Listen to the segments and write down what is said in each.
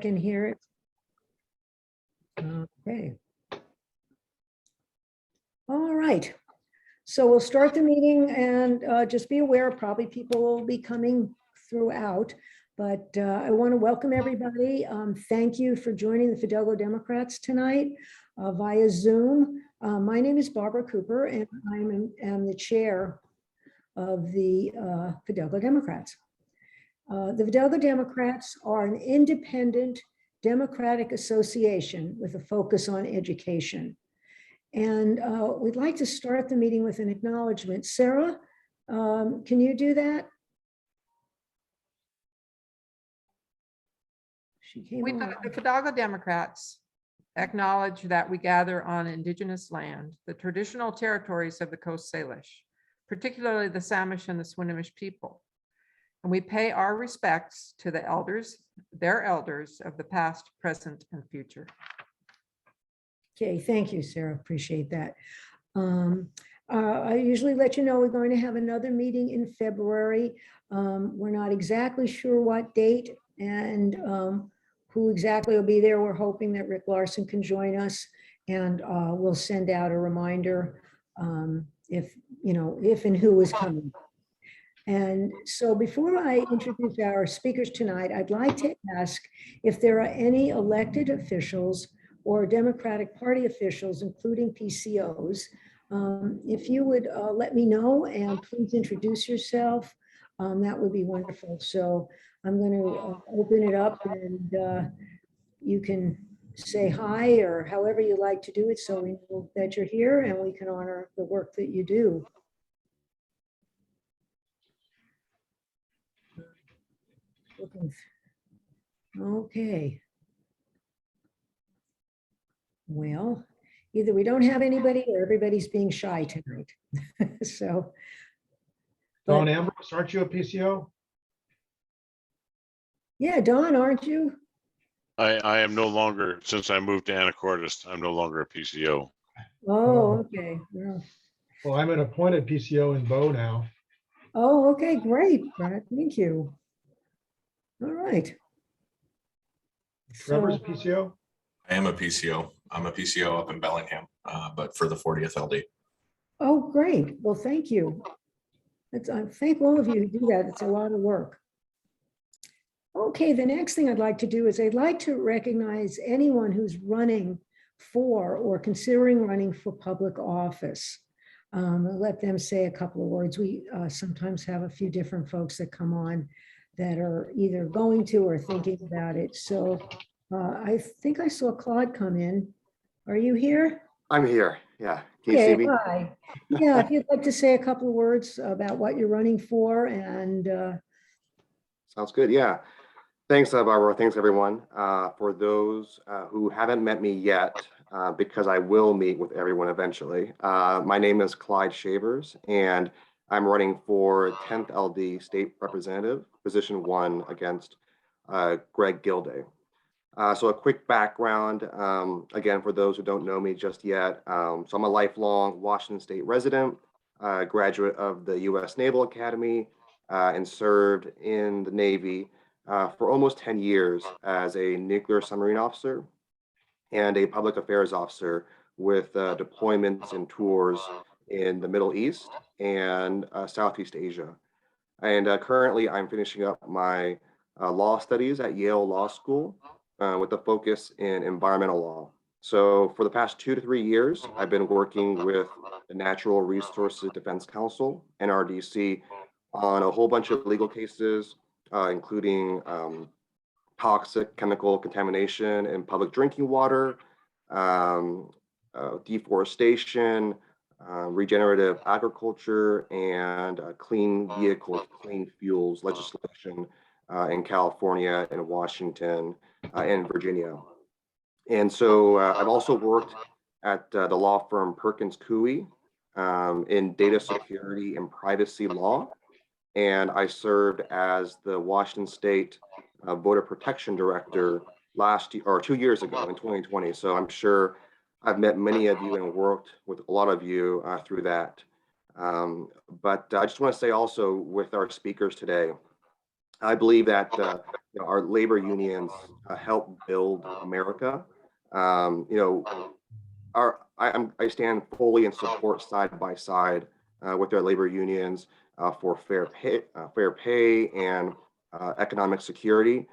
can hear it. Okay. All right. So we'll start the meeting and just be aware, probably people will be coming throughout, but I want to welcome everybody. Thank you for joining the Fidalgo Democrats tonight via Zoom. My name is Barbara Cooper and I am the chair of the Fidalgo Democrats. The Fidalgo Democrats are an independent democratic association with a focus on education. And we'd like to start the meeting with an acknowledgement. Sarah, can you do that? She came on. The Fidalgo Democrats acknowledge that we gather on Indigenous land, the traditional territories of the Coast Salish, particularly the Samish and the Swinomish people. And we pay our respects to the elders, their elders of the past, present, and future. Okay, thank you, Sarah. Appreciate that. I usually let you know we're going to have another meeting in February. We're not exactly sure what date and who exactly will be there. We're hoping that Rick Larson can join us, and we'll send out a reminder if and who is coming. And so before I introduce our speakers tonight, I'd like to ask if there are any elected officials or Democratic Party officials, including PCOs. If you would let me know and please introduce yourself, that would be wonderful. So I'm going to open it up and you can say hi or however you like to do it so we know that you're here and we can honor the work that you do. Okay. Well, either we don't have anybody or everybody's being shy tonight. So. Don Ambrose, aren't you a PCO? Yeah, Don, aren't you? I am no longer, since I moved to Anacortes, I'm no longer a PCO. Oh, okay. Yeah. Well, I'm an appointed PCO in Bow now. Oh, okay, great. Brad, thank you. All right. Trevor's a So, PCO? I am a PCO. I'm a PCO up in Bellingham, but for the 40th LD. oh, great. Well, thank you. I thank all of you who do that. It's a lot of work. Okay, the next thing I'd like to do is I'd like to recognize anyone who's running for or considering running for public office. I'll let them say a couple of words. We sometimes have a few different folks that come on that are either going to or thinking about it. So I think I saw Claude come in. Are you here? I'm here. Yeah. Can you Okay, see me? hi. Yeah, if you'd like to say a couple of words about what you're running for and Sounds good. Yeah. Thanks, Barbara. Thanks, everyone. For those who haven't met me yet, because I will meet with everyone eventually. My name is Clyde Shavers, and I'm running for 10th LD State Representative, position 1 against Greg Gilday. So a quick background, again, for those who don't know me just yet. So I'm a lifelong Washington State resident, graduate of the U.S. Naval Academy, and served in the Navy for almost 10 years as a nuclear submarine officer and a public affairs officer with deployments and tours in the Middle East and Southeast Asia. And currently I'm finishing up my law studies at Yale Law School with a focus in environmental law. So for the past 2 to 3 years, I've been working with the Natural Resources Defense Council, NRDC, on a whole bunch of legal cases, including toxic chemical contamination in public drinking water, deforestation, regenerative agriculture, and clean vehicles, clean fuels legislation in California and Washington and Virginia. And so I've also worked at the law firm Perkins Coie in data security and privacy law. And I served as the Washington State Voter Protection Director last year, or 2 years ago in 2020. So I'm sure I've met many of you and worked with a lot of you through that. But I just want to say also with our speakers today, I believe that our labor unions help build America. I stand fully in support side by side with our labor unions for fair pay and economic security,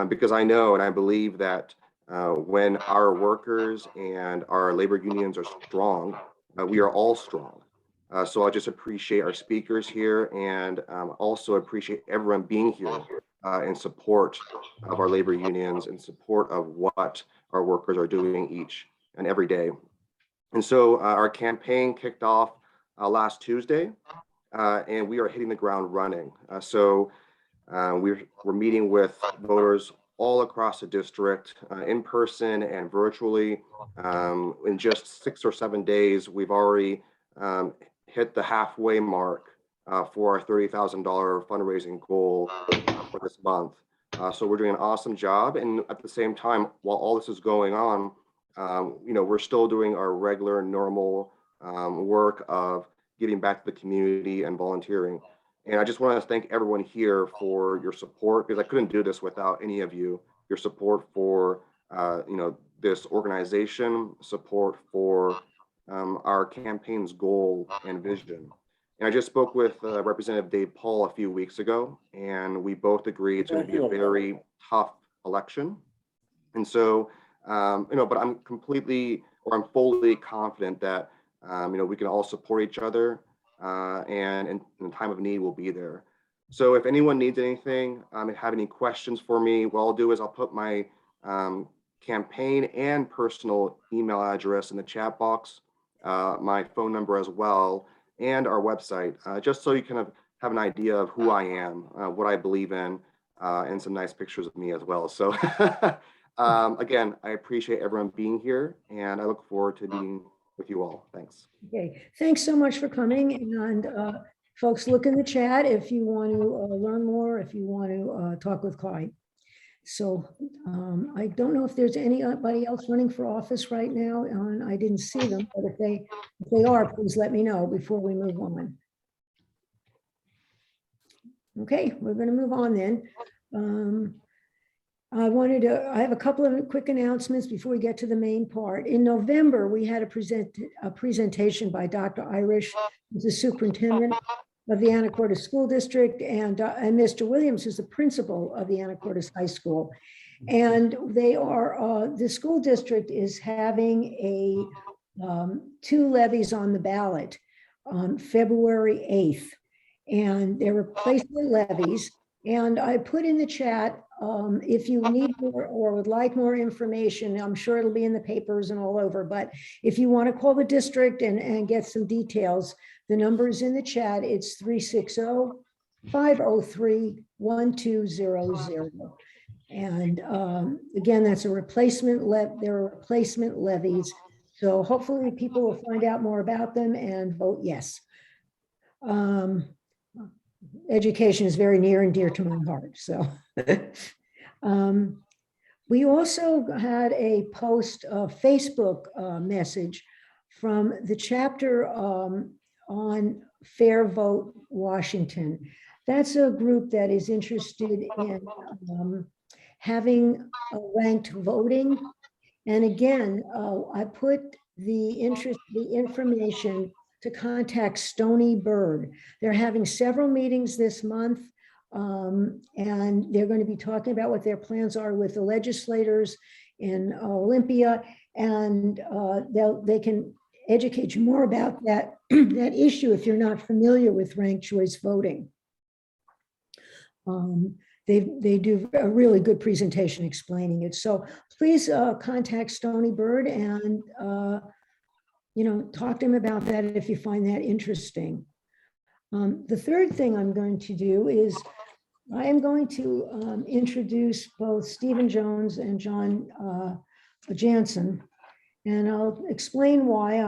because I know and I believe that when our workers and our labor unions are strong, we are all strong. So I just appreciate our speakers here and also appreciate everyone being here in support of our labor unions, in support of what our workers are doing each and every day. And so our campaign kicked off last Tuesday, and we are hitting the ground running. We're meeting with voters all across the district in person and virtually. In just 6 or 7 days, we've already hit the halfway mark for our $30,000 fundraising goal for this month. So we're doing an awesome job. And at the same time, while all this is going on, we're still doing our regular, normal work of giving back to the community and volunteering. And I just want to thank everyone here for your support, because I couldn't do this without any of you. Your support for this organization, support for our campaign's goal and vision. And I just spoke with Representative Dave Paul a few weeks ago, and we both agree it's going to be a very tough election. And so, but I'm fully confident that we can all support each other, and in time of need, we'll be there. So if anyone needs anything, have any questions for me, what I'll do is I'll put my campaign and personal email address in the chat box, my phone number as well, and our website, just so you kind of have an idea of who I am, what I believe in, and some nice pictures of me as well. So again, I appreciate everyone being here, and I look forward to being with you all. Thanks. Okay, thanks so much for coming. And folks, look in the chat if you want to learn more, if you want to talk with Clyde. So I don't know if there's anybody else running for office right now, and I didn't see them, but if they are, please let me know before we move on. Okay, we're going to move on then. I have a couple of quick announcements before we get to the main part. In November, we had a presentation by Dr. Irish, who's the superintendent of the Anacortes School District, and Mr. Williams, who's the principal of the Anacortes High School. And the school district is having 2 levies on the ballot on February 8th. And they're replacement levies. And I put in the chat, if you need more or would like more information, I'm sure it'll be in the papers and all over, but if you want to call the district and get some details, the number is in the chat. It's 360-503-1200. And again, that's a replacement there are replacement levies. So hopefully people will find out more about them and vote yes. Education is very near and dear to my heart. So we also had a post, a Facebook message from the chapter on Fair Vote Washington. That's a group that is interested in having ranked voting. And again, I put the information to contact Stony Bird. They're having several meetings this month, and they're going to be talking about what their plans are with the legislators in Olympia, and they can educate you more about that, that issue if you're not familiar with ranked choice voting. They do a really good presentation explaining it. So please contact Stony Bird and talk to him about that if you find that interesting. The third thing I'm going to do is I am going to introduce both Stephen Jones and John Jansen, and I'll explain why.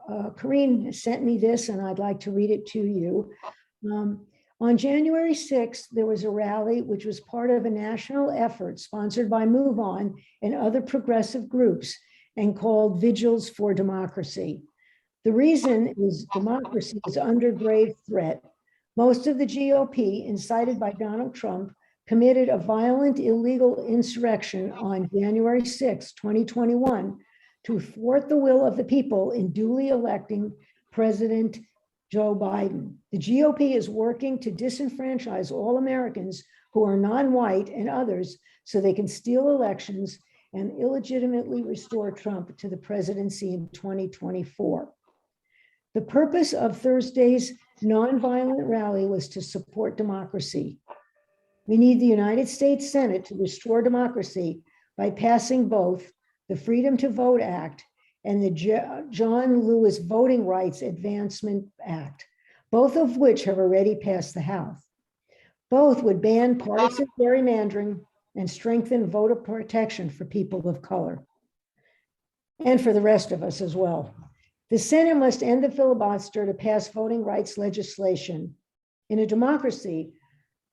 Corrine sent me this and I'd like to read it to you. On January 6th, there was a rally which was part of a national effort sponsored by Move On and other progressive groups and called Vigils for Democracy. The reason is democracy is under grave threat. Most of the GOP, incited by Donald Trump, committed a violent illegal insurrection on January 6, 2021, to thwart the will of the people in duly electing President Joe Biden. The GOP is working to disenfranchise all Americans who are non-white and others so they can steal elections and illegitimately restore Trump to the presidency in 2024. The purpose of Thursday's nonviolent rally was to support democracy. We need the United States Senate to restore democracy by passing both the Freedom to Vote Act and the John Lewis Voting Rights Advancement Act, both of which have already passed the House. Both would ban partisan gerrymandering and strengthen voter protection for people of color and for the rest of us as well. The Senate must end the filibuster to pass voting rights legislation. In a democracy,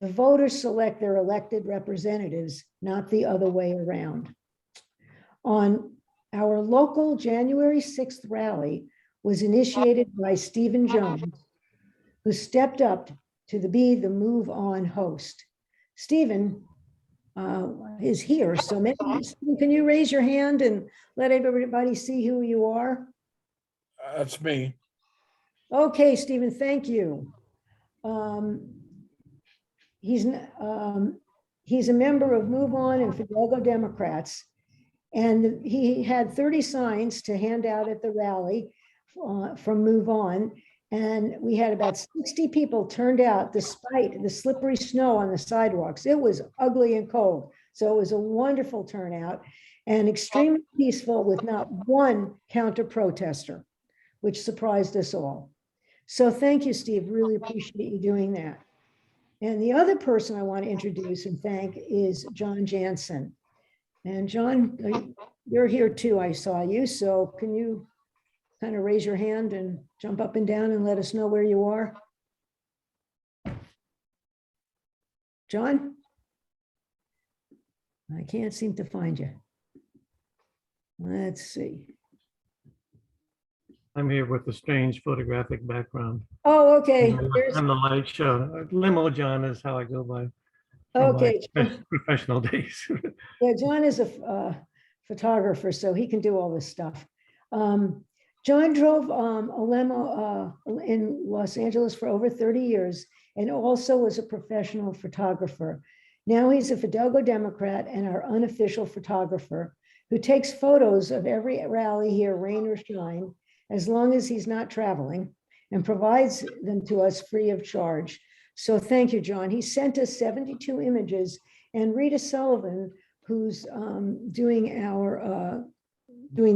the voters select their elected representatives, not the other way around. On our local January 6th rally was initiated by Stephen Jones, who stepped up to be the Move On host. Stephen is here, so maybe, Stephen, can you raise your hand and let everybody see who you are? That's me. Okay, Stephen, thank you. He's a member of Move On and Fidalgo Democrats, and he had 30 signs to hand out at the rally from Move On, and we had about 60 people turned out despite the slippery snow on the sidewalks. It was ugly and cold, so it was a wonderful turnout and extremely peaceful with not one counter protester, which surprised us all. So thank you, Steve. Really appreciate you doing that. And the other person I want to introduce and thank is John Jansen. And John, you're here too, I saw you. So can you kind of raise your hand and jump up and down and let us know where you are? John? I can't seem to find you. Let's see. I'm here with a strange photographic background. Oh, okay. I'm the light show. Limo John is how I go by. on my Okay. Professional days. Yeah, John is a photographer, so he can do all this stuff. John drove a limo in Los Angeles for over 30 years and also was a professional photographer. Now he's a Fidalgo Democrat and our unofficial photographer who takes photos of every rally here, rain or shine, as long as he's not traveling, and provides them to us free of charge. So thank you, John. He sent us 72 images, and Rita Sullivan, who's doing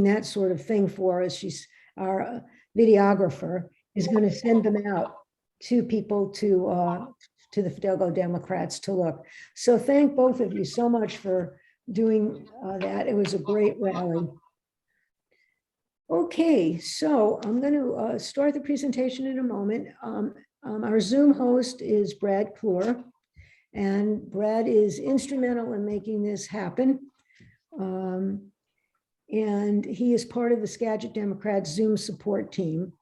that sort of thing for us, she's our videographer, is going to send them out to people to the Fidalgo Democrats to look. So thank both of you so much for doing that. It was a great rally. Okay, so I'm going to start the presentation in a moment. Our Zoom host is Brad Kloor, and Brad is instrumental in making this happen. And he is part of the Skagit Democrats Zoom support team.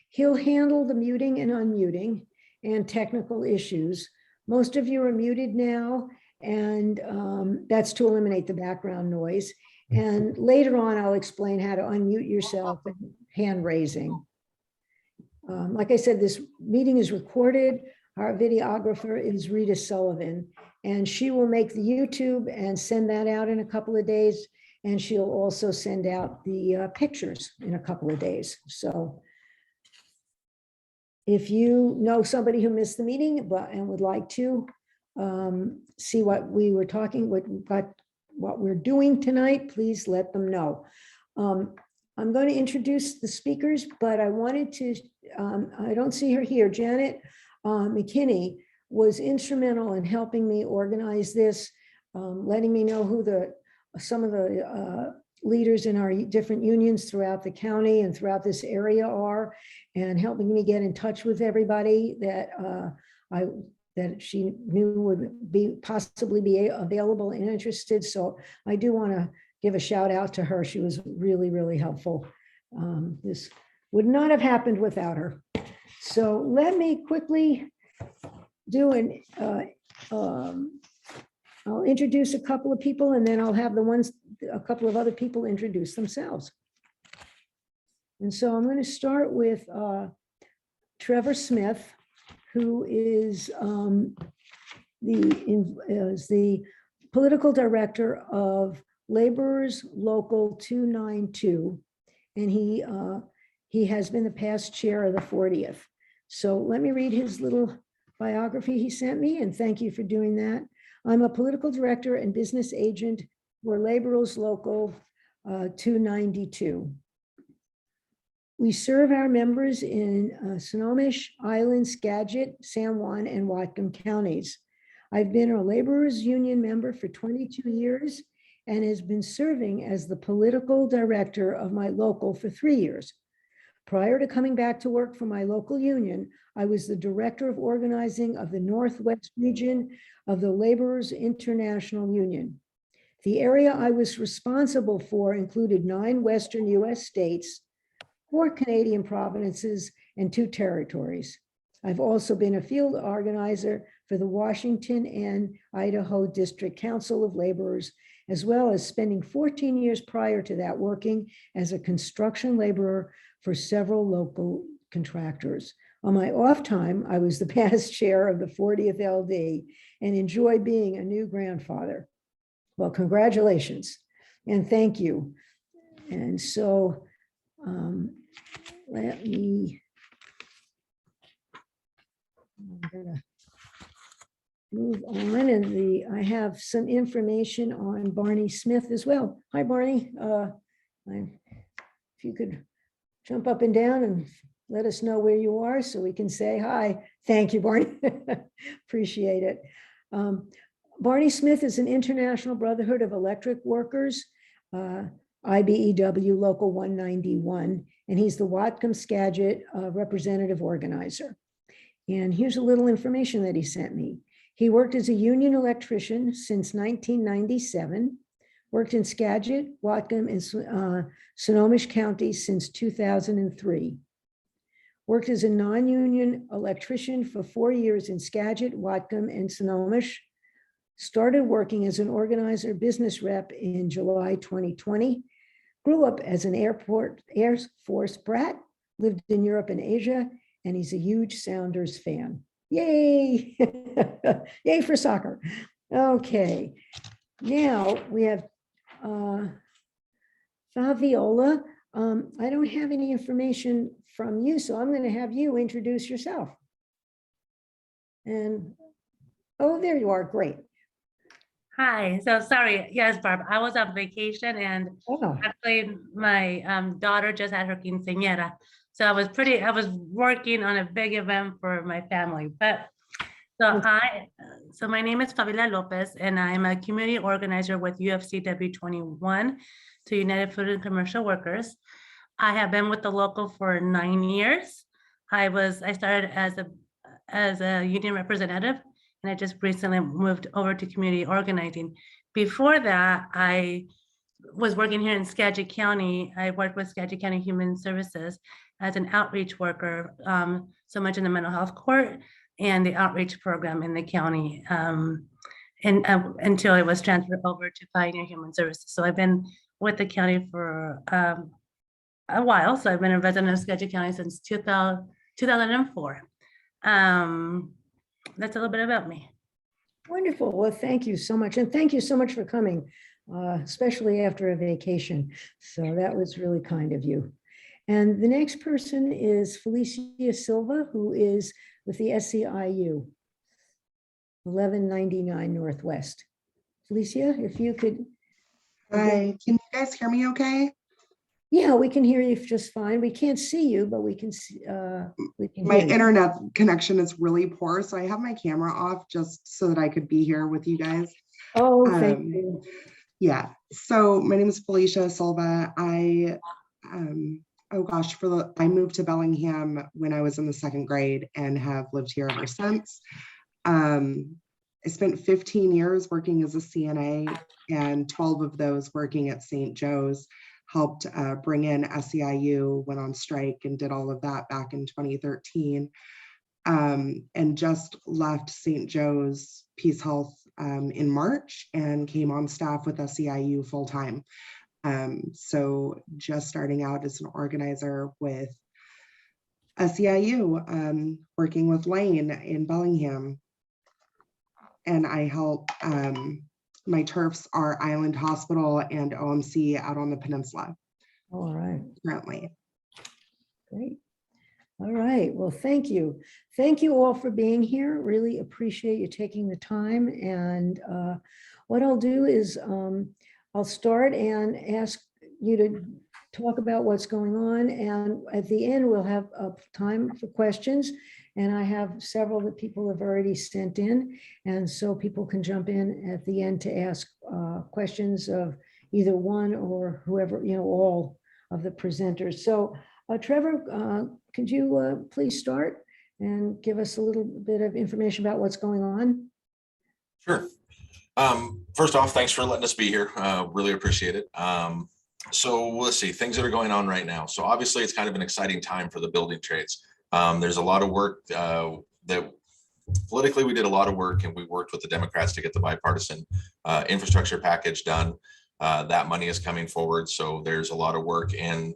He'll handle the muting and unmuting and technical issues. Most of you are muted now, and that's to eliminate the background noise. And later on, I'll explain how to unmute yourself and hand raising. Like I said, this meeting is recorded. Our videographer is Rita Sullivan, and she will make the YouTube and send that out in a couple of days. And she'll also send out the pictures in a couple of days. So if you know somebody who missed the meeting and would like to see what we were talking, what we're doing tonight, please let them know. I'm going to introduce the speakers, but I wanted to, I don't see her here. Janet McKinney was instrumental in helping me organize this, letting me know who some of the leaders in our different unions throughout the county and throughout this area are, and helping me get in touch with everybody that that she knew would possibly be available and interested. So I do want to give a shout out to her. She was really, really helpful. This would not have happened without her. So let me quickly do I'll introduce a couple of people and then I'll have a couple of other people introduce themselves. And so I'm going to start with Trevor Smith, who is the political director of Laborers Local 292. And he has been the past chair of the 40th. So let me read his little biography he sent me, and thank you for doing that. I'm a political director and business agent for Laborers Local 292. We serve our members in Snohomish, Island, Skagit, San Juan, and Whatcom counties. I've been a laborers union member for 22 years and has been serving as the political director of my local for 3 years. Prior to coming back to work for my local union, I was the director of organizing of the Northwest region of the Laborers International Union. The area I was responsible for included 9 Western US states, 4 Canadian provinces, and 2 territories. I've also been a field organizer for the Washington and Idaho District Council of Laborers, as well as spending 14 years prior to that working as a construction laborer for several local contractors. On my off time, I was the past chair of the 40th LD and enjoyed being a new grandfather. Well, congratulations and thank you. And so let me, I'm gonna move on, and I have some information on Barney Smith as well. Hi, Barney. If you could jump up and down and let us know where you are so we can say hi. Thank you, Barney. Appreciate it. Barney Smith is an International Brotherhood of Electric Workers, IBEW Local 191, and he's the Whatcom Skagit representative organizer. And here's a little information that he sent me. He worked as a union electrician since 1997, worked in Skagit, Whatcom, and Snohomish counties since 2003. Worked as a non-union electrician for 4 years in Skagit, Whatcom, and Snohomish. Started working as an organizer business rep in July 2020. Grew up as an Air Force brat, lived in Europe and Asia, and he's a huge Sounders fan. Yay! Yay for soccer. Okay, now we have Fabiola. I don't have any information from you, so I'm going to have you introduce yourself. And, oh, there you are, great. Hi, so sorry, yes, Barb, I was on vacation and Oh, actually my daughter just had her quinceañera. So I was working on a big event for my family, but so my name is Fabiola Lopez and I'm a community organizer with UFCW 21 to United Food and Commercial Workers. I have been with the local for 9 years. I started as a union representative, and I just recently moved over to community organizing. Before that, I was working here in Skagit County. I worked with Skagit County Human Services as an outreach worker, so much in the mental health court and the outreach program in the county, until I was transferred over to Pioneer Human Services. So I've been with the county for a while. So I've been a resident of Skagit County since 2004. That's a little bit about me. wonderful. Well, thank you so much. And thank you so much for coming, especially after a vacation. So that was really kind of you. And the next person is Felicia Silva, who is with the SEIU, 1199 Northwest. Felicia, if you could. Hi, can you guys hear me okay? Yeah, we can hear you just fine. We can't see you, but we can see. My internet connection is really poor, so I have my camera off just so that I could be here with you guys. Oh, thank you. Yeah, so my name is Felicia Silva. I moved to Bellingham when I was in the 2nd grade and have lived here ever since. I spent 15 years working as a CNA and 12 of those working at St. Joe's. Helped bring in SEIU, went on strike and did all of that back in 2013, and just left St. Joe's Peace Health in March and came on staff with SEIU full-time. So just starting out as an organizer with SEIU, working with Lane in Bellingham. And I help, my turfs are Island Hospital and OMC out on the peninsula All right, currently. great. All right, well, thank you. Thank you all for being here. Really appreciate you taking the time. And what I'll do is I'll start and ask you to talk about what's going on. And at the end, we'll have time for questions. And I have several that people have already sent in. And so people can jump in at the end to ask questions of either one or whoever, all of the presenters. So Trevor, could you please start and give us a little bit of information about what's going on? Sure. First off, thanks for letting us be here. Really appreciate it. So let's see, things that are going on right now. So obviously it's kind of an exciting time for the building trades. There's a lot of work that politically we did a lot of work, and we worked with the Democrats to get the bipartisan infrastructure package done. That money is coming forward. So there's a lot of work in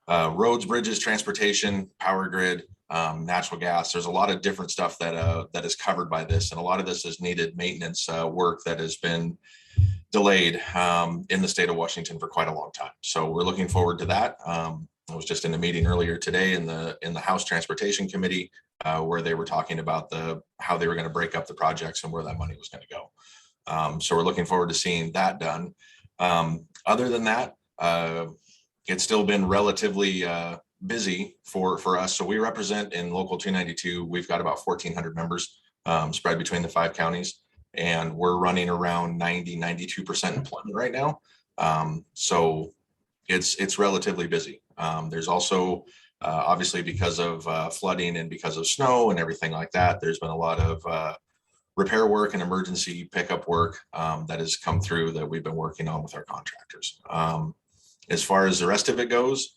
roads, bridges, transportation, power grid, natural gas. There's a lot of different stuff that is covered by this. And a lot of this is needed maintenance work that has been delayed in the state of Washington for quite a long time. So we're looking forward to that. I was just in a meeting earlier today in the House Transportation Committee where they were talking about how they were going to break up the projects and where that money was going to go. So we're looking forward to seeing that done. Other than that, it's still been relatively busy for us. So we represent in Local 292, we've got about 1,400 members spread between the 5 counties. And we're running around 92% employment right now. So it's relatively busy. There's also, obviously because of flooding and because of snow and everything like that, there's been a lot of repair work and emergency pickup work that has come through that we've been working on with our contractors. As far as the rest of it goes,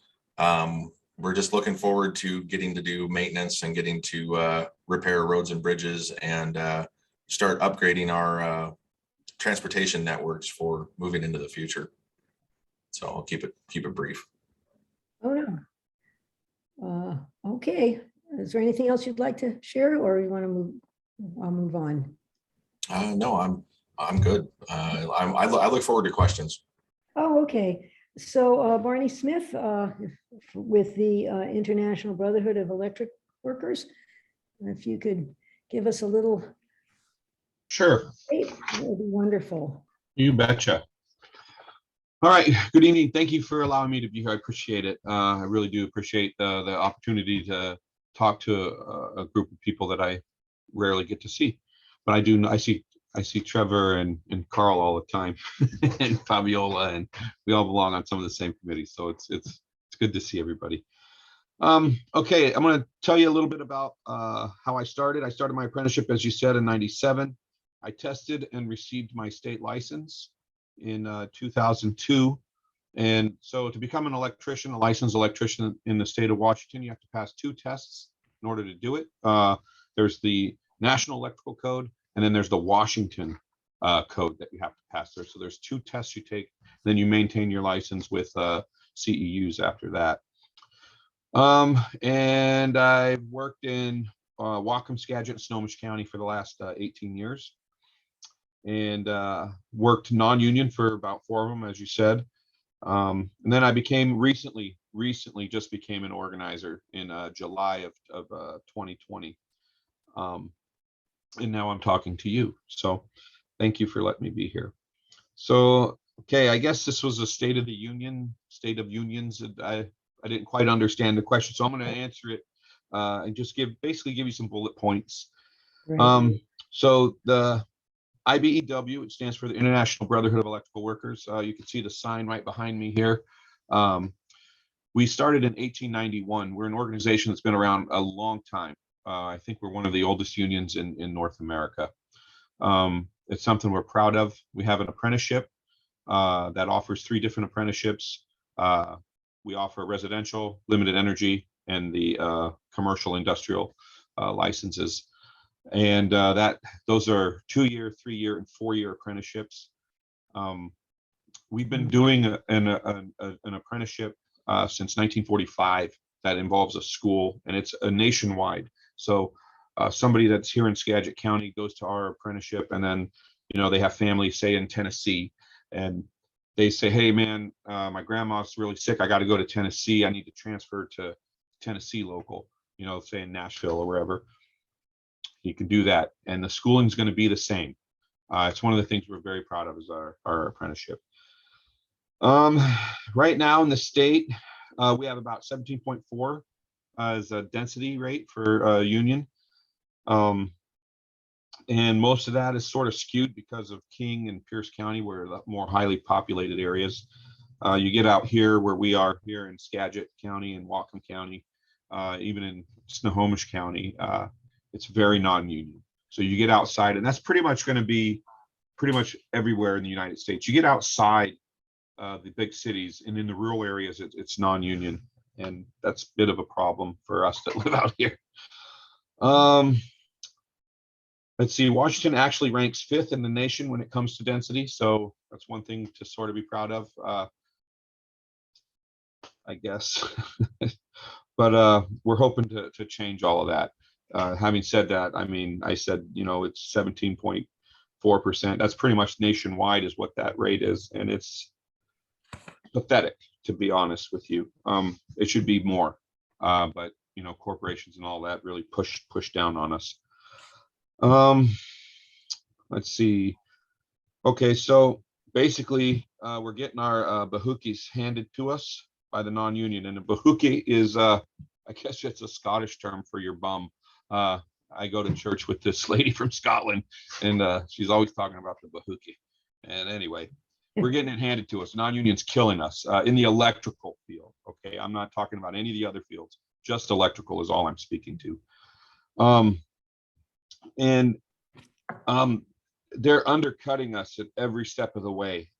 we're just looking forward to getting to do maintenance and getting to repair roads and bridges and start upgrading our transportation networks for moving into the future. So I'll keep it brief. Oh, no. Okay. Is there anything else you'd like to share, or you want to move? I'll move on. No, I'm good. I look forward to questions. Oh, okay. So Barney Smith with the International Brotherhood of Electric Workers, if you could give us a little. Sure. Great, that would be wonderful. You betcha. All right. Good evening. Thank you for allowing me to be here. I appreciate it. I really do appreciate the opportunity to talk to a group of people that I rarely get to see. But I see Trevor and Carl all the time and Fabiola, and we all belong on some of the same committees. So it's good to see everybody. Okay, I'm going to tell you a little bit about how I started. I started my apprenticeship, as you said, in '97. I tested and received my state license in 2002. And so to become an electrician, a licensed electrician in the state of Washington, you have to pass 2 tests in order to do it. There's the National Electrical Code, and then there's the Washington code that you have to pass there. So there's 2 tests you take, then you maintain your license with CEUs after that. And I've worked in Whatcom, Skagit, and Snohomish County for the last 18 years. And worked non-union for about 4 of them, as you said. And then I became recently just became an organizer in July of 2020. And now I'm talking to you. So thank you for letting me be here. So, okay, I guess this was a state of unions. I didn't quite understand the question, so I'm going to answer it and just basically give you some bullet points. Right. So the IBEW, it stands for the International Brotherhood of Electrical Workers. You can see the sign right behind me here. We started in 1891. We're an organization that's been around a long time. I think we're one of the oldest unions in North America. It's something we're proud of. We have an apprenticeship that offers 3 different apprenticeships. We offer residential, limited energy, and the commercial industrial licenses. And those are 2-year, 3-year, and 4-year apprenticeships. We've been doing an apprenticeship since 1945 that involves a school, and it's a nationwide. So somebody that's here in Skagit County goes to our apprenticeship, and then they have family, say in Tennessee, and they say, hey man, my grandma's really sick, I got to go to Tennessee, I need to transfer to Tennessee local, say in Nashville or wherever. You can do that, and the schooling's going to be the same. It's one of the things we're very proud of is our apprenticeship. Right now in the state, we have about 17.4 as a density rate for union. And most of that is sort of skewed because of King and Pierce County, where the more highly populated areas. You get out here where we are here in Skagit County and Whatcom County, even in Snohomish County, it's very non-union. So you get outside, and that's pretty much going to be pretty much everywhere in the United States. You get outside the big cities, and in the rural areas, it's non-union, and that's a bit of a problem for us that live out here. Let's see, Washington actually ranks 5th in the nation when it comes to density, so that's one thing to sort of be proud of, I guess. But we're hoping to change all of that. Having said that, I mean, I said, it's 17.4%. That's pretty much nationwide is what that rate is, and it's pathetic, to be honest with you. It should be more, but corporations and all that really push down on us. Let's see. Okay, so basically, we're getting our bahukis handed to us by the non-union, and a bahuki is, I guess it's a Scottish term for your bum. I go to church with this lady from Scotland, and she's always talking about the bahuki. And anyway, we're getting it handed to us. Non-union's killing us in the electrical field. Okay, I'm not talking about any of the other fields. Just electrical is all I'm speaking to. They're undercutting us at every step of the way.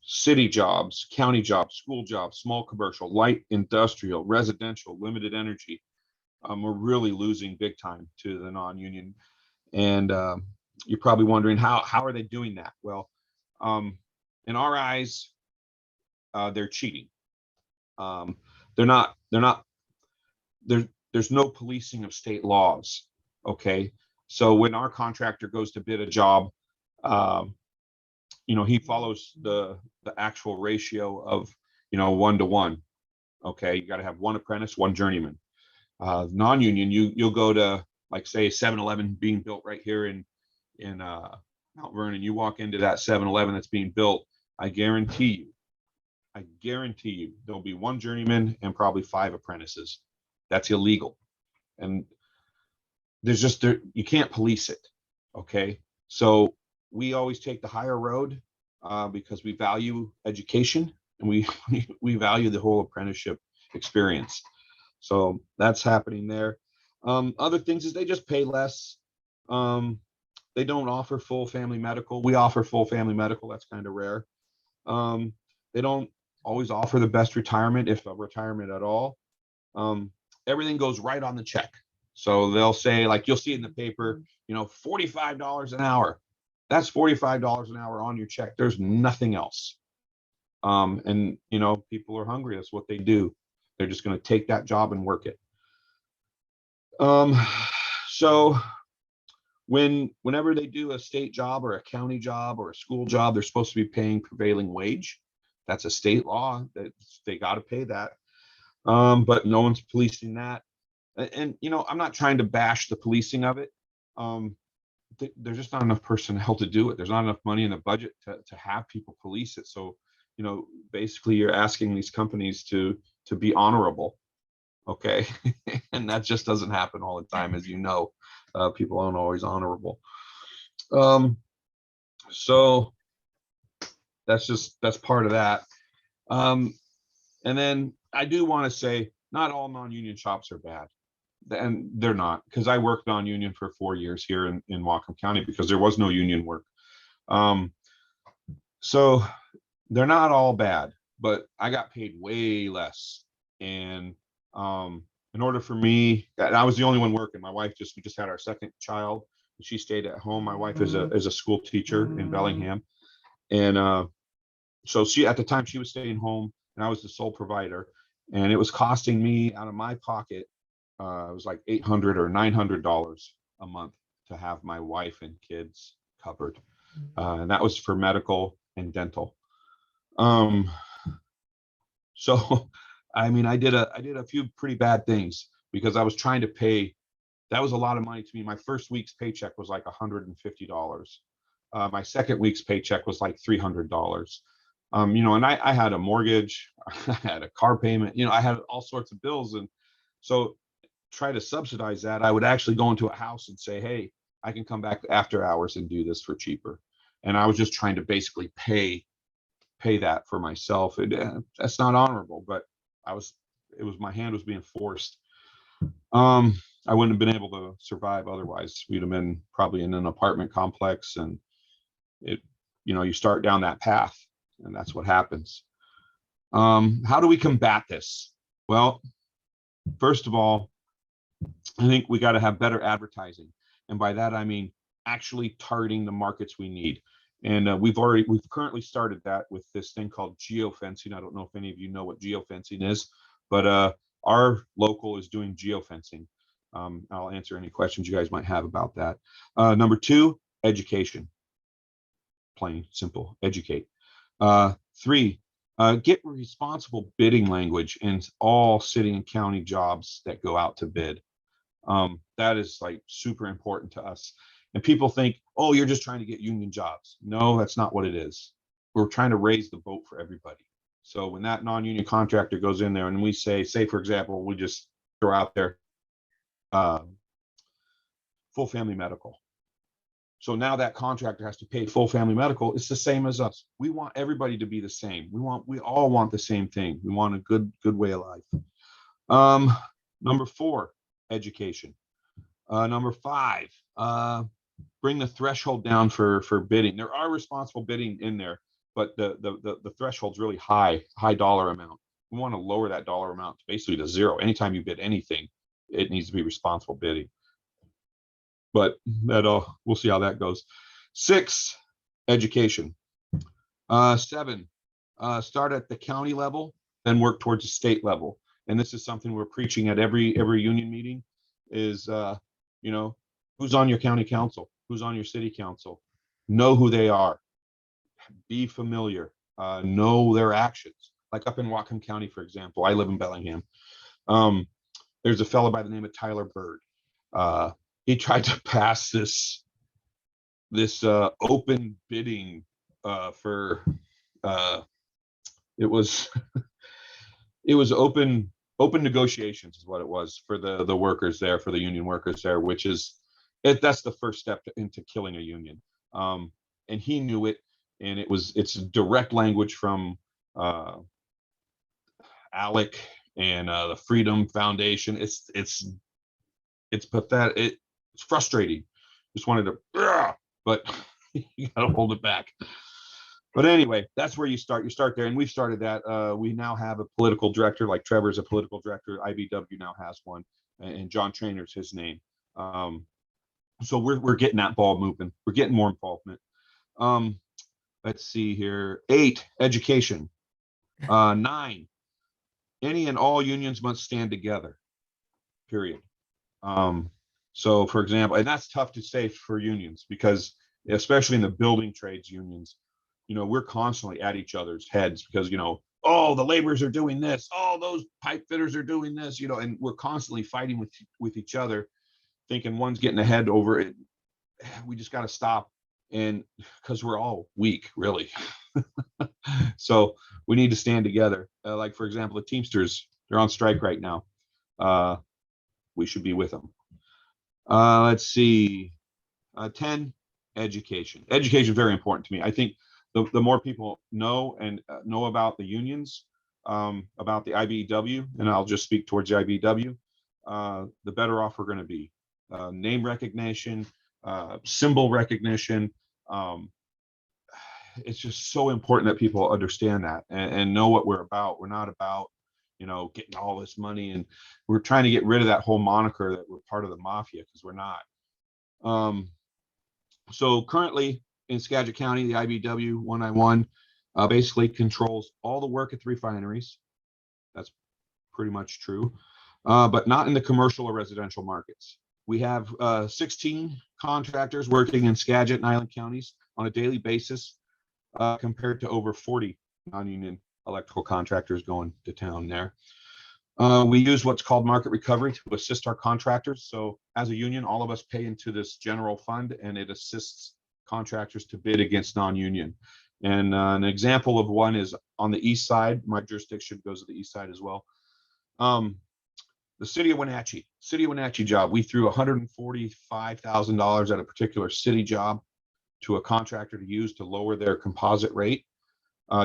City jobs, county jobs, school jobs, small commercial, light industrial, residential, limited energy. We're really losing big time to the non-union. And you're probably wondering how are they doing that? Well, in our eyes, they're cheating. There's no policing of state laws. Okay. So when our contractor goes to bid a job, he follows the actual ratio of 1-to-1. Okay, you got to have one apprentice, one journeyman. Non-union, you'll go to, like, say 7-Eleven being built right here in Mount Vernon. You walk into that 7-Eleven that's being built, I guarantee you there'll be one journeyman and probably 5 apprentices. That's illegal, and you can't police it. Okay, so we always take the higher road because we value education, and we value the whole apprenticeship experience. So that's happening there. Other things is they just pay less. They don't offer full family medical. We offer full family medical. That's kind of rare. They don't always offer the best retirement, if a retirement at all. Everything goes right on the check. So they'll say, like, you'll see in the paper, $45 an hour. That's $45 an hour on your check. There's nothing else. And people are hungry. That's what they do. They're just going to take that job and work it. So whenever they do a state job or a county job or a school job, they're supposed to be paying prevailing wage. That's a state law that they got to pay that. But no one's policing that. And I'm not trying to bash the policing of it. There's just not enough personnel to do it. There's not enough money in the budget to have people police it. So, basically you're asking these companies to be honorable. Okay. And that just doesn't happen all the time. As people aren't always honorable. So that's part of that. And then I do want to say, not all non-union shops are bad. And they're not, because I worked non-union for 4 years here in Whatcom County because there was no union work. So they're not all bad, but I got paid way less. And in order for me, and I was the only one working. My wife we just had our second child. She stayed at home. My wife is a school teacher in Bellingham. And so she, at the time, she was staying home and I was the sole provider. And it was costing me out of my pocket, it was like $800 or $900 a month to have my wife and kids covered. And that was for medical and dental. So, I mean, I did a few pretty bad things because I was trying to pay. That was a lot of money to me. My first week's paycheck was like $150. My second week's paycheck was like $300. You know, and I had a mortgage, I had a car payment, you know, I had all sorts of bills. And so try to subsidize that, I would actually go into a house and say, hey, I can come back after hours and do this for cheaper. And I was just trying to basically pay that for myself. That's not honorable, but my hand was being forced. I wouldn't have been able to survive otherwise. We'd have been probably in an apartment complex, and you start down that path, and that's what happens. How do we combat this? Well, first of all, I think we got to have better advertising. And by that, I mean actually targeting the markets we need. And we've currently started that with this thing called geofencing. I don't know if any of you know what geofencing is, but our local is doing geofencing. I'll answer any questions you guys might have about that. Number 2, education. Plain, simple, educate. 3, get responsible bidding language in all city and county jobs that go out to bid. That is like super important to us. And people think, oh, you're just trying to get union jobs. No, that's not what it is. We're trying to raise the boat for everybody. So when that non-union contractor goes in there and we say, for example, we just throw out there full family medical. So now that contractor has to pay full family medical. It's the same as us. We want everybody to be the same. We all want the same thing. We want a good way of life. Number 4, education. Number 5, bring the threshold down for bidding. There are responsible bidding in there, but the threshold's really high dollar amount. We want to lower that dollar amount basically to 0. Anytime you bid anything, it needs to be responsible bidding. But we'll see how that goes. 6, education. 7, start at the county level, then work towards the state level. And this is something we're preaching at every union meeting is, who's on your county council, who's on your city council, know who they are, be familiar, know their actions. Like up in Whatcom County, for example, I live in Bellingham. There's a fellow by the name of Tyler Bird. He tried to pass this open bidding for it was open negotiations is what it was for the workers there, for the union workers there, which is that's the first step into killing a union. And he knew it, and it's direct language from ALEC and the Freedom Foundation. It's pathetic. It's frustrating. Just wanted to, but you gotta hold it back. But anyway, that's where you start. You start there, and we've started that. We now have a political director, like Trevor's a political director. IBW now has one, and John Trainer's his name. So we're getting that ball moving. We're getting more involvement. Let's see here. 8, education. 9, any and all unions must stand together. Period. So, for example, and that's tough to say for unions because, especially in the building trades unions, we're constantly at each other's heads because, oh, the laborers are doing this. Oh, those pipe fitters are doing this, and we're constantly fighting with each other, thinking one's getting ahead over it. We just got to stop. And because we're all weak, really. So we need to stand together. Like, for example, the Teamsters, they're on strike right now. We should be with them. Let's see. 10, education. Education is very important to me. I think the more people know about the unions, about the IBEW, and I'll just speak towards the IBEW, the better off we're going to be. Name recognition, symbol recognition. It's just so important that people understand that and know what we're about. We're not about, getting all this money, and we're trying to get rid of that whole moniker that we're part of the mafia, because we're not. So currently in Skagit County, the IBW 191 basically controls all the work at the refineries. That's pretty much true, but not in the commercial or residential markets. We have 16 contractors working in Skagit and Island counties on a daily basis, compared to over 40 non-union electrical contractors going to town there. We use what's called market recovery to assist our contractors. So as a union, all of us pay into this general fund, and it assists contractors to bid against non-union. And an example of one is on the east side. My jurisdiction goes to the east side as well. The city of Wenatchee job, we threw $145,000 at a particular city job to a contractor to use to lower their composite rate,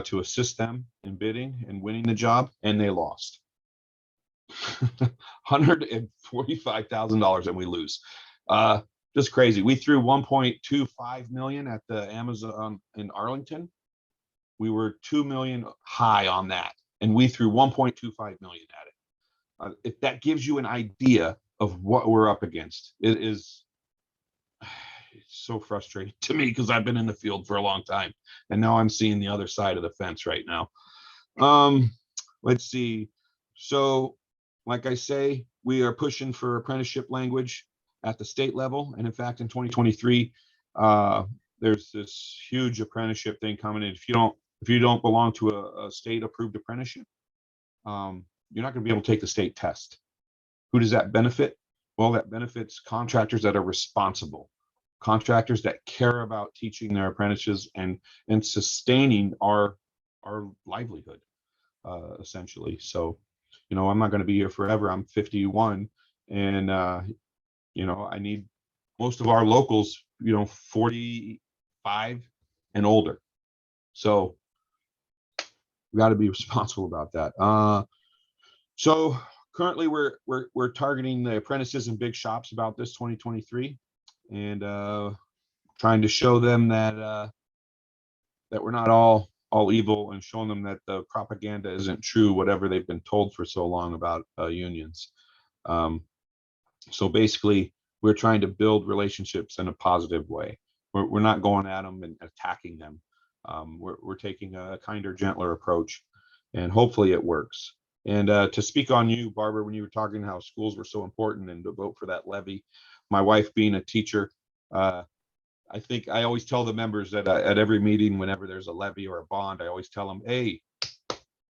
to assist them in bidding and winning the job, and they lost. $145,000 and we lose. Just crazy. We threw 1.25 million at the Amazon in Arlington. We were 2 million high on that, and we threw 1.25 million at it. If that gives you an idea of what we're up against, it is so frustrating to me because I've been in the field for a long time, and now I'm seeing the other side of the fence right now. Let's see. So, like I say, we are pushing for apprenticeship language at the state level, and in fact, in 2023, there's this huge apprenticeship thing coming in. If you don't belong to a state-approved apprenticeship, you're not going to be able to take the state test. Who does that benefit? Well, that benefits contractors that are responsible, contractors that care about teaching their apprentices and sustaining our livelihood, essentially. So, I'm not going to be here forever. I'm 51, and I need most of our locals, 45 and older. So we got to be responsible about that. So currently we're targeting the apprentices in big shops about this 2023, and trying to show them that we're not all evil, and showing them that the propaganda isn't true, whatever they've been told for so long about unions. So basically, we're trying to build relationships in a positive way. We're not going at them and attacking them. We're taking a kinder, gentler approach, and hopefully it works. And to speak on you, Barbara, when you were talking how schools were so important and to vote for that levy, my wife being a teacher, I think I always tell the members that at every meeting, whenever there's a levy or a bond, I always tell them, hey,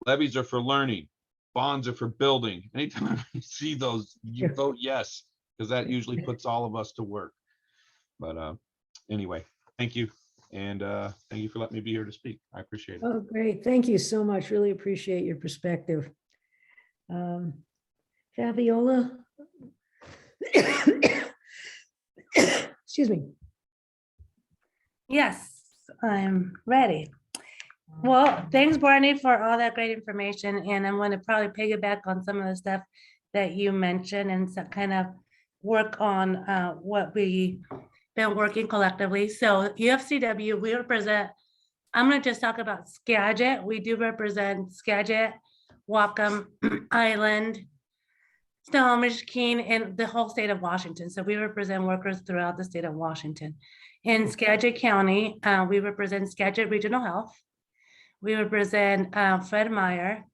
levies are for learning, bonds are for building. Anytime you see those, you vote yes, because that usually puts all of us to work. But anyway, thank you. And thank you for letting me be here to speak. I appreciate it. Oh, great. Thank you so much. Really appreciate your perspective. Fabiola. Excuse me. Yes, I'm ready. Well, thanks, Barney, for all that great information. And I'm going to probably piggyback on some of the stuff that you mentioned and kind of work on what we've been working collectively. So UFCW, we represent, I'm going to just talk about Skagit. We do represent Skagit, Whatcom, Island, Snohomish, Keene, and the whole state of Washington. So we represent workers throughout the state of Washington. In Skagit County, we represent Skagit Regional Health. We represent Fred Meyer,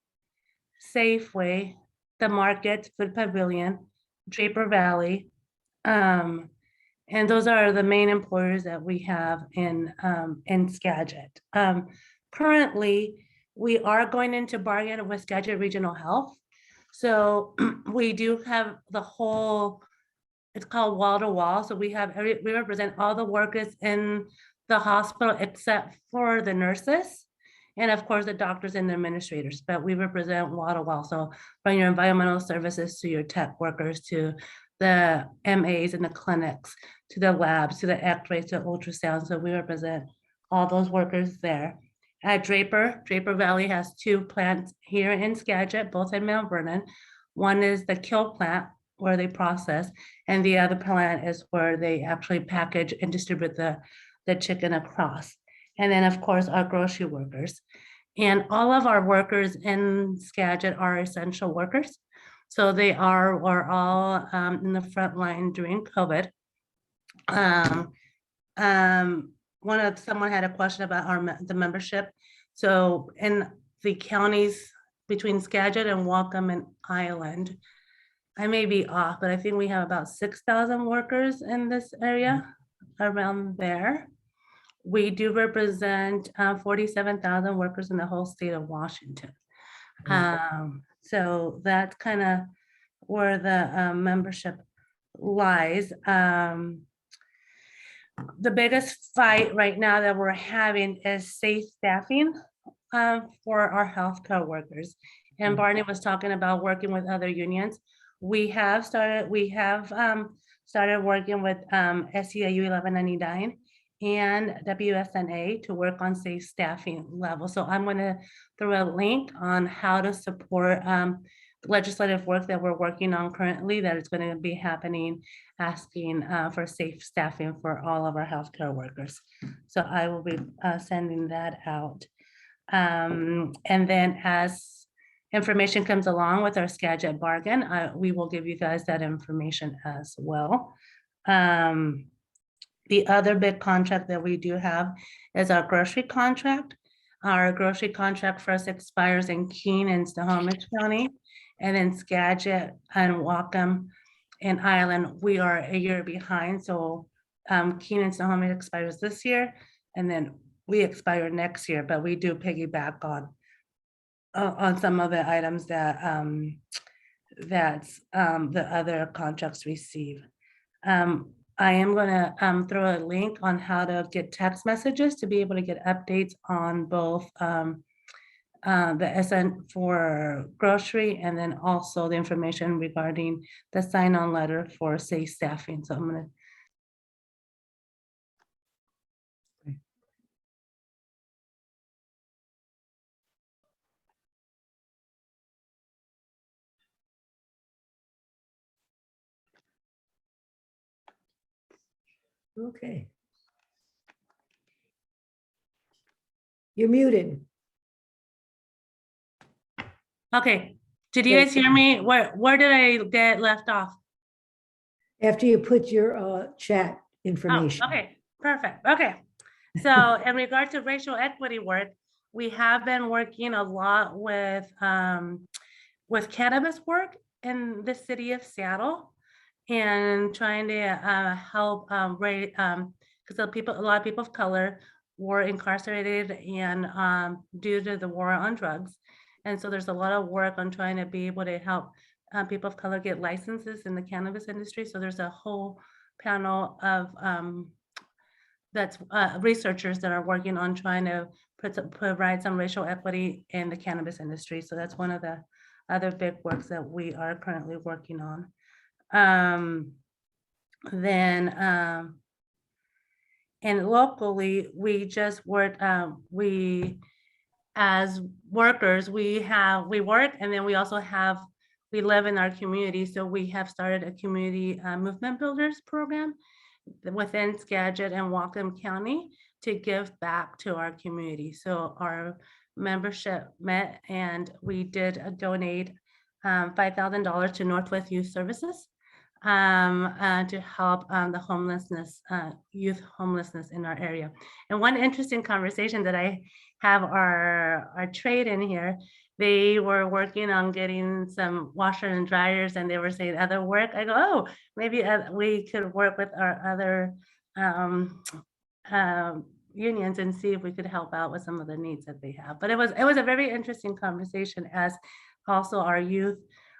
Safeway, The Market, Food Pavilion, Draper Valley. And those are the main employers that we have in Skagit. Currently, we are going into bargain with Skagit Regional Health. So we do have the whole, it's called wall to wall. So we represent all the workers in the hospital except for the nurses. And of course, the doctors and the administrators, but we represent wall to wall. So from your environmental services to your tech workers, to the MAs in the clinics, to the labs, to the x-rays, to ultrasound. So we represent all those workers there. At Draper Valley has 2 plants here in Skagit, both in Mount Vernon. One is the kill plant where they process, and the other plant is where they actually package and distribute the chicken across. And then of course, our grocery workers. And all of our workers in Skagit are essential workers. So were all in the front line during COVID. Someone had a question about the membership. So in the counties between Skagit and Whatcom and Island, I may be off, but I think we have about 6,000 workers in this area around there. We do represent 47,000 workers in the whole state of Washington. So that's kind of where the membership lies. The biggest fight right now that we're having is safe staffing for our healthcare workers. And Barney was talking about working with other unions. We have started working with SEIU 1199 and WSNA to work on safe staffing level. So I'm going to throw a link on how to support legislative work that we're working on currently that is going to be happening, asking for safe staffing for all of our healthcare workers. So I will be sending that out. And then as information comes along with our Skagit bargain, we will give you guys that information as well. The other big contract that we do have is our grocery contract. Our grocery contract first expires in Keene and Snohomish County, and then Skagit and Whatcom and Island, we are a year behind. So Keene and Snohomish expires this year, and then we expire next year, but we do piggyback on some of the items that the other contracts receive. I am going to throw a link on how to get text messages to be able to get updates on both the SN for grocery and then also the information regarding the sign-on letter for safe staffing. So I'm going to. Okay. You're muted. Okay, did you guys hear me? Where did I get left off? After you put your chat information. Oh, okay, perfect. Okay. So in regard to racial equity work, we have been working a lot with cannabis work in the city of Seattle and trying to help because a lot of people of color were incarcerated and due to the war on drugs. And so there's a lot of work on trying to be able to help people of color get licenses in the cannabis industry. So there's a whole panel of researchers that are working on trying to provide some racial equity in the cannabis industry. So that's one of the other big works that we are currently working on. And locally, we just work, as workers, we work, and then we live in our community. So we have started a community movement builders program within Skagit and Whatcom County to give back to our community. So our membership met and we did donate $5,000 to Northwest Youth Services to help the homelessness, youth homelessness in our area. And one interesting conversation that I have our trade in here, they were working on getting some washer and dryers and they were saying other work. I go, oh, maybe we could work with our other unions and see if we could help out with some of the needs that they have. But it was a very interesting conversation, as also our youth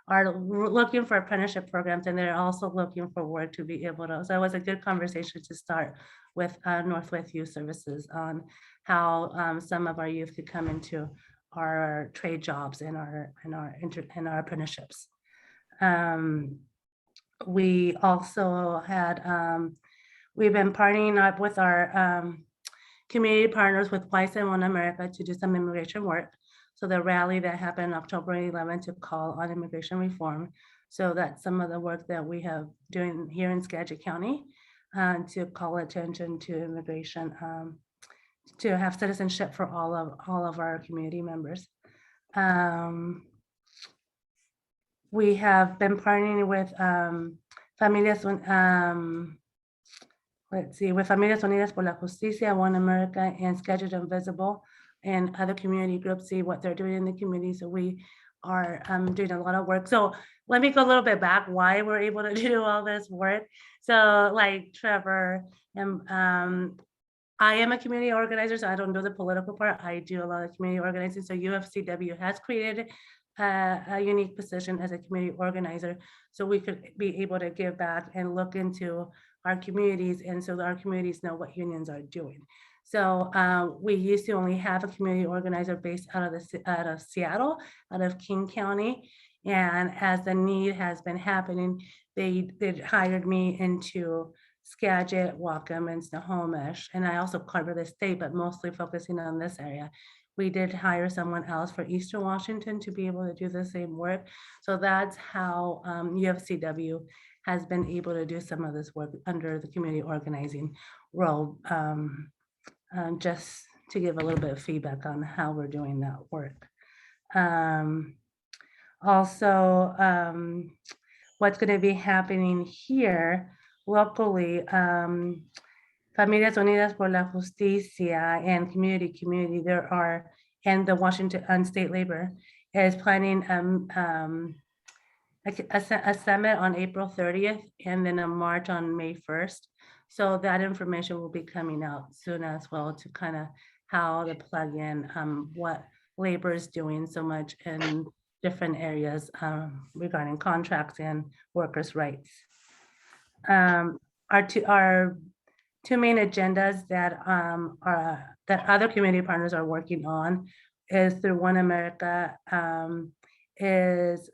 are looking for apprenticeship programs and they're also looking for work to be able to. So it was a good conversation to start with Northwest Youth Services on how some of our youth could come into our trade jobs and our apprenticeships. We also had, we've been partnering up with our community partners with Whites and One America to do some immigration work. So the rally that happened October 11th to call on immigration reform. So that's some of the work that we have doing here in Skagit County to call attention to immigration, to have citizenship for all of our community members. We have been partnering with Familias, let's see, with Familias Unidas por la Justicia, One America, and Scheduled Invisible, and other community groups, see what they're doing in the community. So we are doing a lot of work. So let me go a little bit back, why we're able to do all this work. So like Trevor, and I am a community organizer, so I don't do the political part. I do a lot of community organizing. So UFCW has created a unique position as a community organizer, so we could be able to give back and look into our communities, and so that our communities know what unions are doing. So we used to only have a community organizer based out of Seattle, out of King County, and as the need has been happening, they hired me into Skagit, Whatcom, and Snohomish, and I also cover the state, but mostly focusing on this area. We did hire someone else for Eastern Washington to be able to do the same work. So that's how UFCW has been able to do some of this work under the community organizing role, just to give a little bit of feedback on how we're doing that work. Also, what's going to be happening here locally, Familias Unidas por la Justicia and community, there are, and the Washington State Labor is planning a summit on April 30th and then a march on May 1st. So that information will be coming out soon as well, to kind of how to plug in what labor is doing so much in different areas regarding contracts and workers' rights. Our two main agendas that that other community partners are working on is through One America, is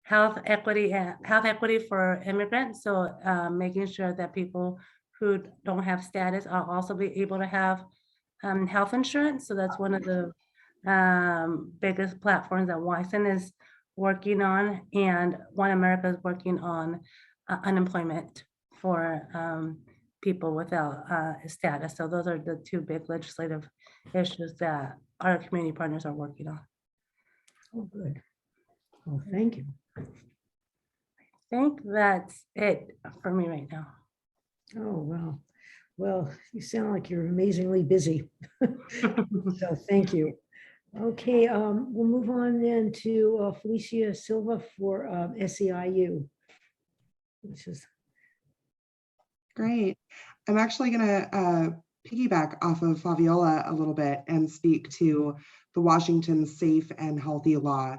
health equity for immigrants. So making sure that people who don't have status are also be able to have health insurance. So that's one of the biggest platforms that Wyson is working on, and One America is working on unemployment for people without status. So those are the two big legislative issues that our community partners are working on. Oh, good. Well, thank you. I think that's it for me right now. Oh, wow. Well, you sound like you're amazingly busy. So thank you. Okay, we'll move on then to Felicia Silva for SEIU. Which is Great. I'm actually going to piggyback off of Fabiola a little bit and speak to the Washington Safe and Healthy Law,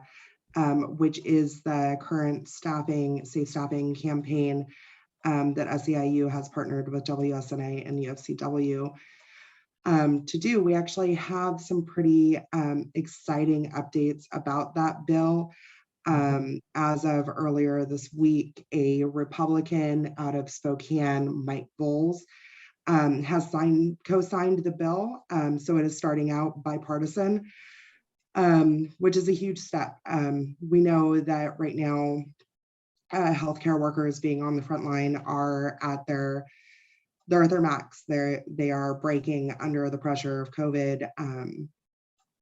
which is the current safe staffing campaign that SEIU has partnered with WSNA and UFCW to do. We actually have some pretty exciting updates about that bill. As of earlier this week, a Republican out of Spokane, Mike Bowles, has co-signed the bill. So it is starting out bipartisan, which is a huge step. We know that right now, healthcare workers being on the front line are at their max. They are breaking under the pressure of COVID,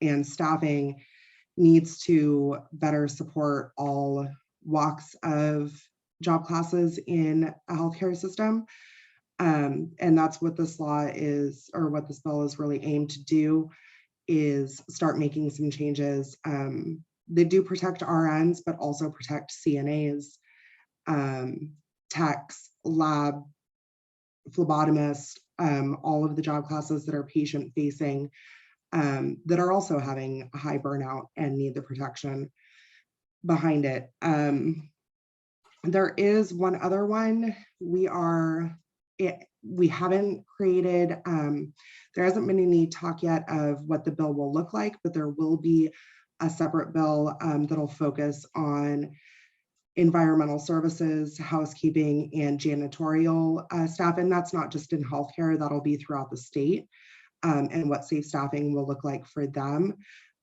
and staffing needs to better support all walks of job classes in a healthcare system. And that's what this law is, or what this bill is really aimed to do, is start making some changes. They do protect RNs, but also protect CNAs, techs, lab, phlebotomists, all of the job classes that are patient facing, that are also having a high burnout and need the protection behind it. There is one other one. We haven't created, there hasn't been any talk yet of what the bill will look like, but there will be a separate bill that'll focus on environmental services, housekeeping, and janitorial staff. And that's not just in healthcare, that'll be throughout the state, and what safe staffing will look like for them.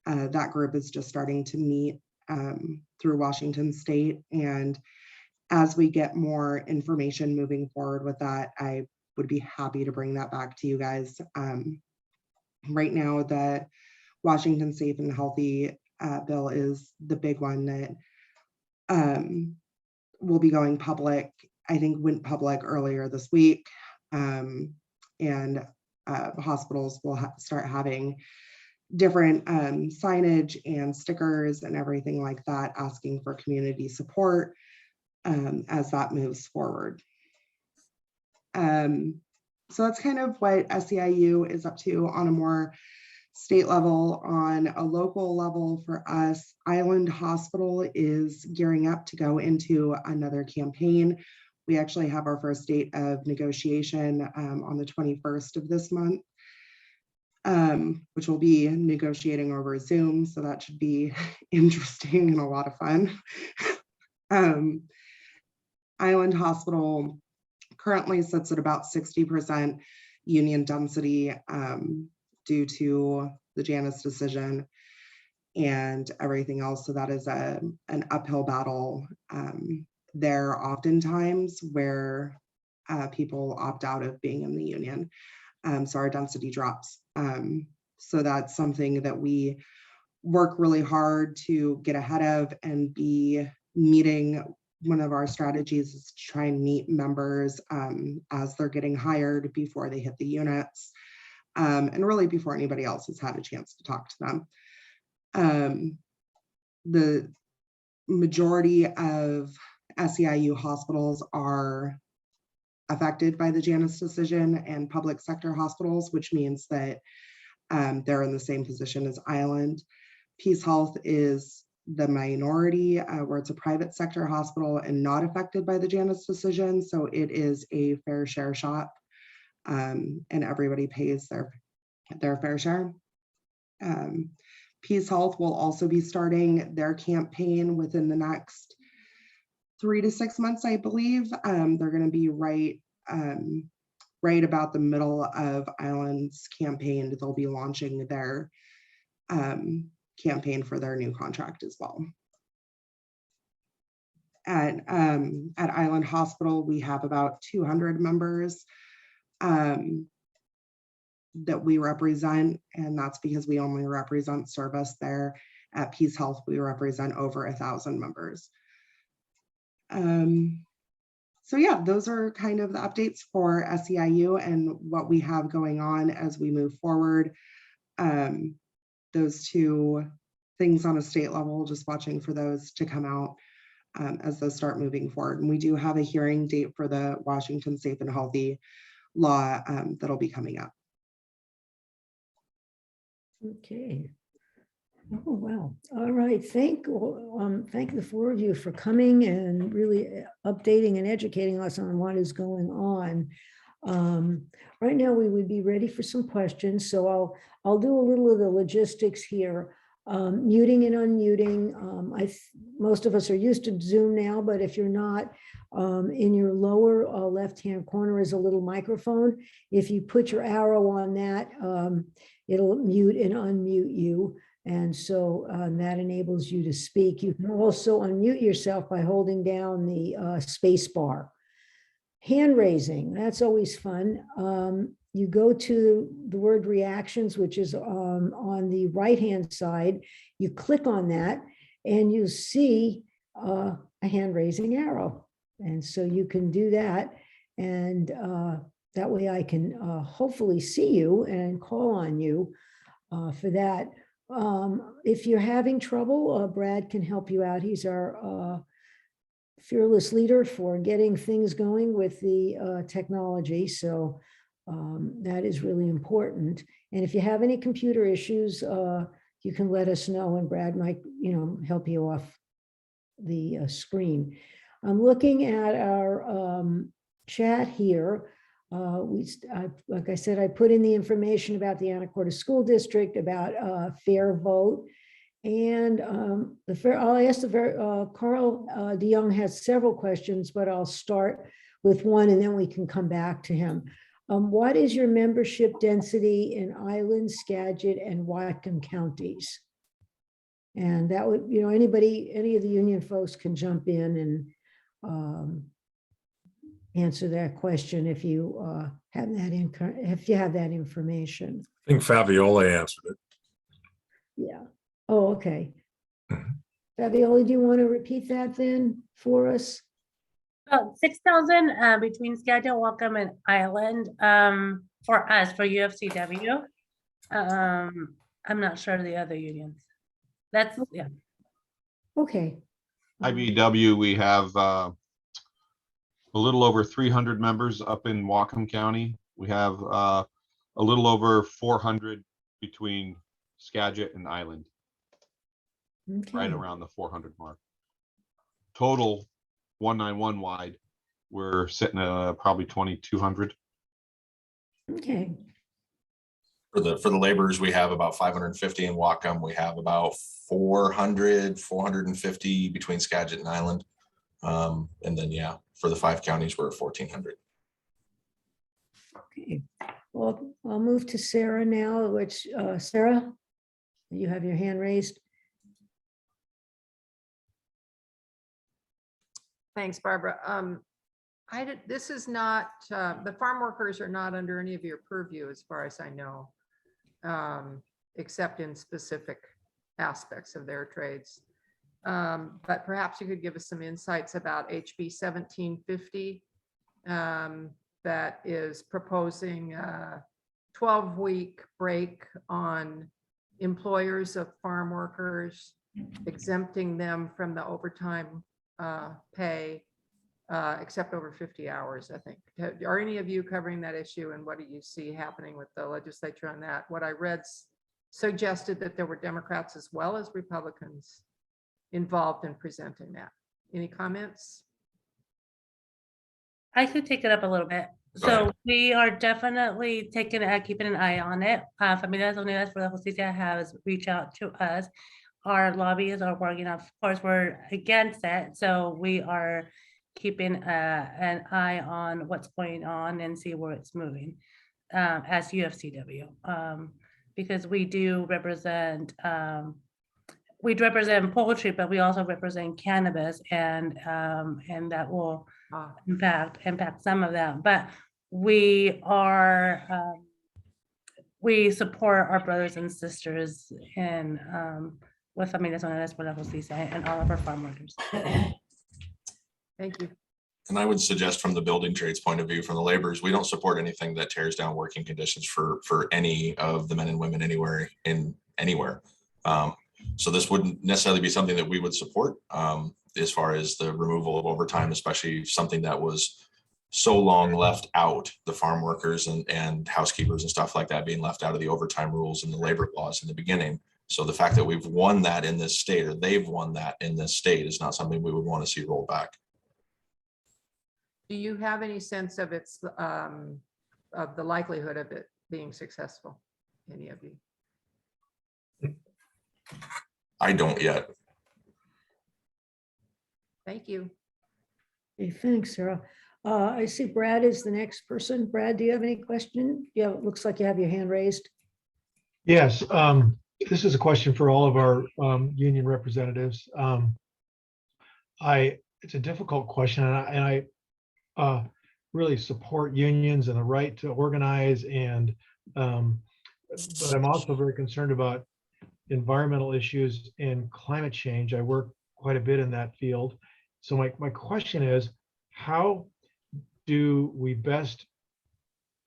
That group is just starting to meet through Washington State. And as we get more information moving forward with that, I would be happy to bring that back to you guys. Right now, the Washington Safe and Healthy bill is the big one that will be going public I think went public earlier this week. And hospitals will start having different signage and stickers and everything like that, asking for community support as that moves forward. So that's kind of what SEIU is up to on a more state level. On a local level for us, Island Hospital is gearing up to go into another campaign. We actually have our first date of negotiation on the 21st of this month, which will be negotiating over Zoom. So that should be interesting and a lot of fun. Island Hospital currently sits at about 60% union density due to the Janus decision and everything else. So that is an uphill battle there oftentimes where people opt out of being in the union. So our density drops. So that's something that we work really hard to get ahead of and be meeting. One of our strategies is to try and meet members as they're getting hired before they hit the units, and really before anybody else has had a chance to talk to them. The majority of SEIU hospitals are affected by the Janus decision, and public sector hospitals, which means that they're in the same position as Island. Peace Health is the minority, where it's a private sector hospital and not affected by the Janus decision. So it is a fair share shop, and everybody pays their fair share. Peace Health will also be starting their campaign within the next 3 to 6 months, I believe. They're going to be right about the middle of Island's campaign. They'll be launching their campaign for their new contract as well. At Island Hospital, we have about 200 members that we represent, and that's because we only represent service there. At Peace Health, we represent over 1,000 members. So yeah, those are kind of the updates for SEIU and what we have going on as we move forward. Those two things on a state level, just watching for those to come out as those start moving forward. And we do have a hearing date for the Washington Safe and Healthy law that'll be coming up. Okay. Oh, wow. All right. Thank the four of you for coming and really updating and educating us on what is going on. Right now, we would be ready for some questions. So I'll do a little of the logistics here. Muting and unmuting. Most of us are used to Zoom now, but if you're not, in your lower left-hand corner is a little microphone. If you put your arrow on that, it'll mute and unmute you. And so that enables you to speak. You can also unmute yourself by holding down the space bar. Hand raising, that's always fun. You go to the word reactions, which is on the right-hand side. You click on that and you see a hand raising arrow. And so you can do that. And that way I can hopefully see you and call on you for that. If you're having trouble, Brad can help you out. He's our fearless leader for getting things going with the technology. So that is really important. And if you have any computer issues, you can let us know and Brad might, help you off the screen. I'm looking at our chat here. Like I said, I put in the information about the Anacortes School District, about fair vote. And I'll ask Carl DeYoung has several questions, but I'll start with one and then we can come back to him. What is your membership density in Island, Skagit, and Whatcom counties? And that would, any of the union folks can jump in and answer that question if you have that information. I think Fabiola answered it. Yeah. Oh, okay. Fabiola, do you want to repeat that then for us? About 6,000 between Skagit, Welcome, and Island for us, for UFCW. I'm not sure of the other unions. That's, yeah. Okay. IBW, we have a little over 300 members up in Whatcom County. We have a little over 400 between Skagit and Island, right Okay. around the 400 mark. Total 191 wide, we're sitting at probably 2,200. Okay. For the laborers, we have about 550 in Whatcom. We have about 450 between Skagit and Island. And then, yeah, for the 5 counties, we're at 1,400. Okay. Well, I'll move to Sarah now, which, Sarah, you have your hand raised. Thanks, Barbara. This is not, the farm workers are not under any of your purview as far as I know, except in specific aspects of their trades. But perhaps you could give us some insights about HB 1750 that is proposing a 12-week break on employers of farm workers, exempting them from the overtime pay, except over 50 hours, I think. Are any of you covering that issue, and what do you see happening with the legislature on that? What I read suggested that there were Democrats as well as Republicans involved in presenting that. Any comments? I could take it up a little bit. Go ahead. So we are definitely keeping an eye on it. Familias Unidas por la Justicia has reached out to us. Our lobbyists are working, of course, we're against it. So we are keeping an eye on what's going on and see where it's moving as UFCW. Because we do represent, poultry, but we also represent cannabis, and that will impact some of that. But we are, we support our brothers and sisters in with Familias Unidas por la Justicia and all of our farm workers. Thank you. And I would suggest from the building trades point of view, from the laborers, we don't support anything that tears down working conditions for any of the men and women anywhere. So this wouldn't necessarily be something that we would support as far as the removal of overtime, especially something that was so long left out, the farm workers and housekeepers and stuff like that being left out of the overtime rules and the labor laws in the beginning. So the fact that we've won that in this state, or they've won that in this state, is not something we would want to see rolled back. Do you have any sense of its of the likelihood of it being successful? Any of you? I don't yet. Thank you. Okay, thanks, Sarah. I see Brad is the next person. Brad, do you have any question? Yeah, it looks like you have your hand raised. Yes, this is a question for all of our union representatives. It's a difficult question, and I really support unions and the right to organize, but I'm also very concerned about environmental issues and climate change. I work quite a bit in that field. So my question is, how do we best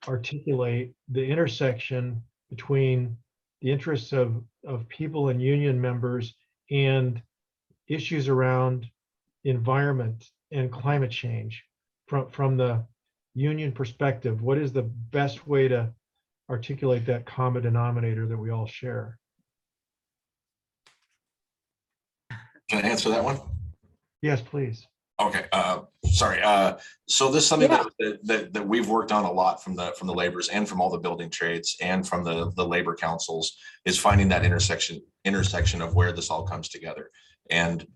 articulate the intersection between the interests of people and union members and issues around environment and climate change from the union perspective? What is the best way to articulate that common denominator that we all share? Can I answer that one? Yes, please. Okay, sorry. So this is something that we've worked on a lot from the laborers and from all the building trades and from the labor councils, is finding that intersection of where this all comes together. And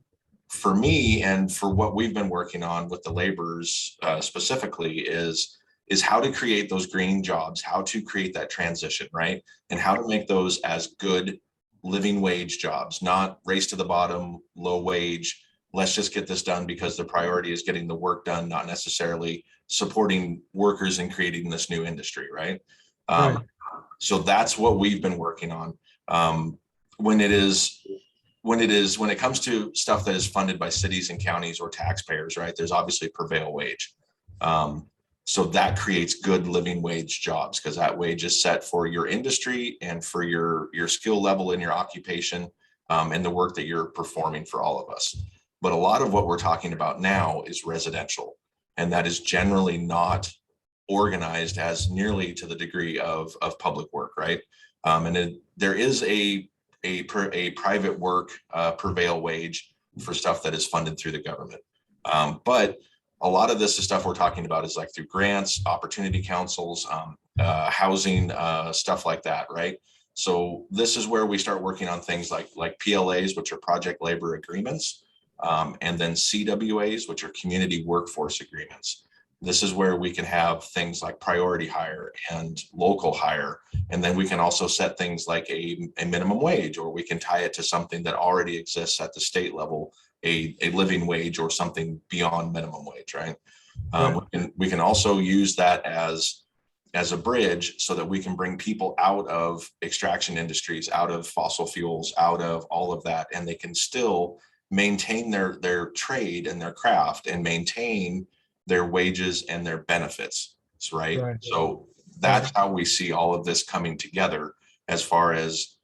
for me, and for what we've been working on with the laborers specifically, is how to create those green jobs, how to create that transition, right? And how to make those as good living wage jobs, not race to the bottom, low wage. Let's just get this done because the priority is getting the work done, not necessarily supporting workers and creating this new industry, right? Right. So that's what we've been working on. When it is when it comes to stuff that is funded by cities and counties or taxpayers, right, there's obviously prevailing wage. So that creates good living wage jobs, because that wage is set for your industry and for your skill level in your occupation, and the work that you're performing for all of us. But a lot of what we're talking about now is residential, and that is generally not organized as nearly to the degree of public work, right? There is a private work prevail wage for stuff that is funded through the government. But a lot of this stuff we're talking about is like through grants, opportunity councils, housing, stuff like that, right? So this is where we start working on things like PLAs, which are project labor agreements, and then CWAs, which are community workforce agreements. This is where we can have things like priority hire and local hire. And then we can also set things like a minimum wage, or we can tie it to something that already exists at the state level, a living wage or something beyond minimum wage, right? We can also use that as a bridge so that we can bring people out of extraction industries, out of fossil fuels, out of all of that, and they can still maintain their trade and their craft and maintain their wages and their benefits, right? So that's how we see all of this coming together as far as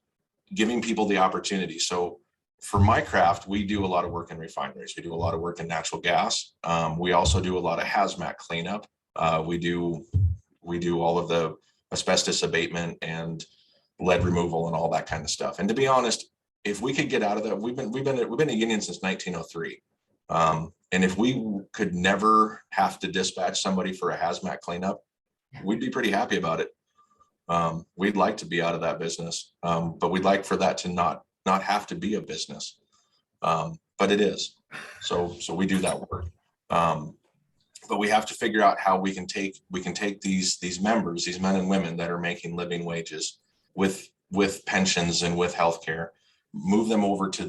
giving people the opportunity. So for my craft, we do a lot of work in refineries. We do a lot of work in natural gas. We also do a lot of hazmat cleanup. We do all of the asbestos abatement and lead removal and all that kind of stuff. And to be honest, if we could get out of that, we've been a union since 1903. And if we could never have to dispatch somebody for a hazmat cleanup, we'd be pretty happy about it. We'd like to be out of that business, but we'd like for that to not have to be a business. But it is. So we do that work. But we have to figure out how we can take these members, these men and women that are making living wages with pensions and with healthcare, move them over to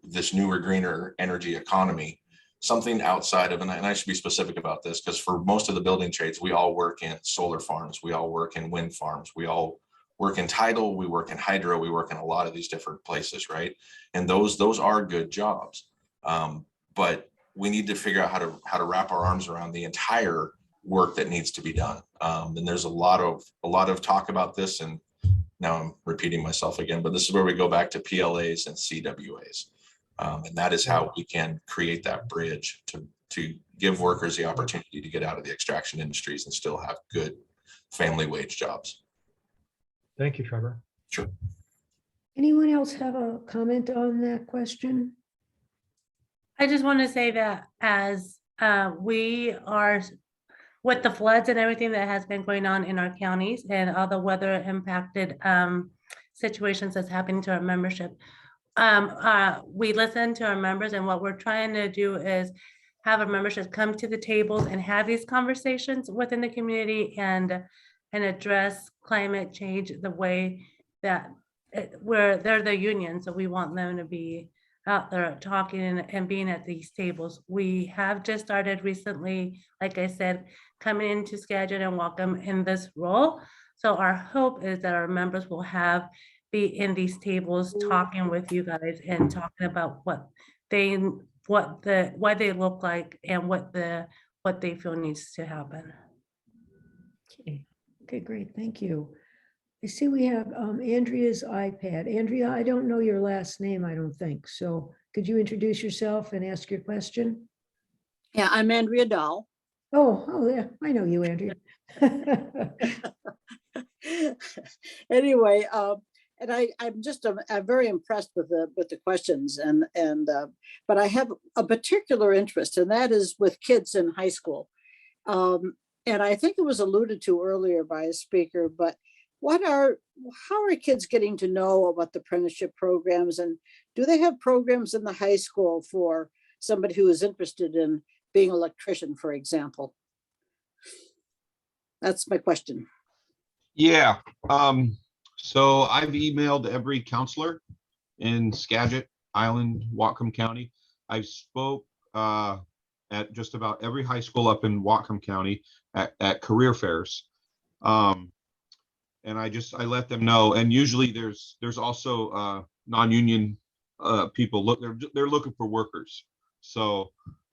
this newer, greener energy economy, something outside of, and I should be specific about this, because for most of the building trades, we all work in solar farms, we all work in wind farms, we all work in tidal, we work in hydro, we work in a lot of these different places, right? And those are good jobs. But we need to figure out how to wrap our arms around the entire work that needs to be done. And there's a lot of talk about this, and now I'm repeating myself again, but this is where we go back to PLAs and CWAs. And that is how we can create that bridge to give workers the opportunity to get out of the extraction industries and still have good family wage jobs. Thank you, Trevor. Sure. Anyone else have a comment on that question? I just want to say that as we are with the floods and everything that has been going on in our counties and all the weather impacted situations that's happening to our membership, we listen to our members, and what we're trying to do is have our membership come to the tables and have these conversations within the community and address climate change the way that where they're the union. So we want them to be out there talking and being at these tables. We have just started recently, like I said, coming into Skagit and Whatcom in this role. So our hope is that our members will be in these tables talking with you guys and talking about why they look like and what they feel needs to happen. Okay, great. Thank you. I see we have Andrea's iPad. Andrea, I don't know your last name, I don't think. So could you introduce yourself and ask your question? Yeah, I'm Andrea Dahl. Oh, yeah, I know you, Andrea. Anyway, and I'm just I'm very impressed with the questions, but I have a particular interest, and that is with kids in high school. And I think it was alluded to earlier by a speaker, but how are kids getting to know about the apprenticeship programs, and do they have programs in the high school for somebody who is interested in being an electrician, for example? That's my question. Yeah. So I've emailed every counselor in Skagit, Island, Whatcom County. I've spoke at just about every high school up in Whatcom County at career fairs. And I let them know. And usually there's also non-union people they're looking for workers. So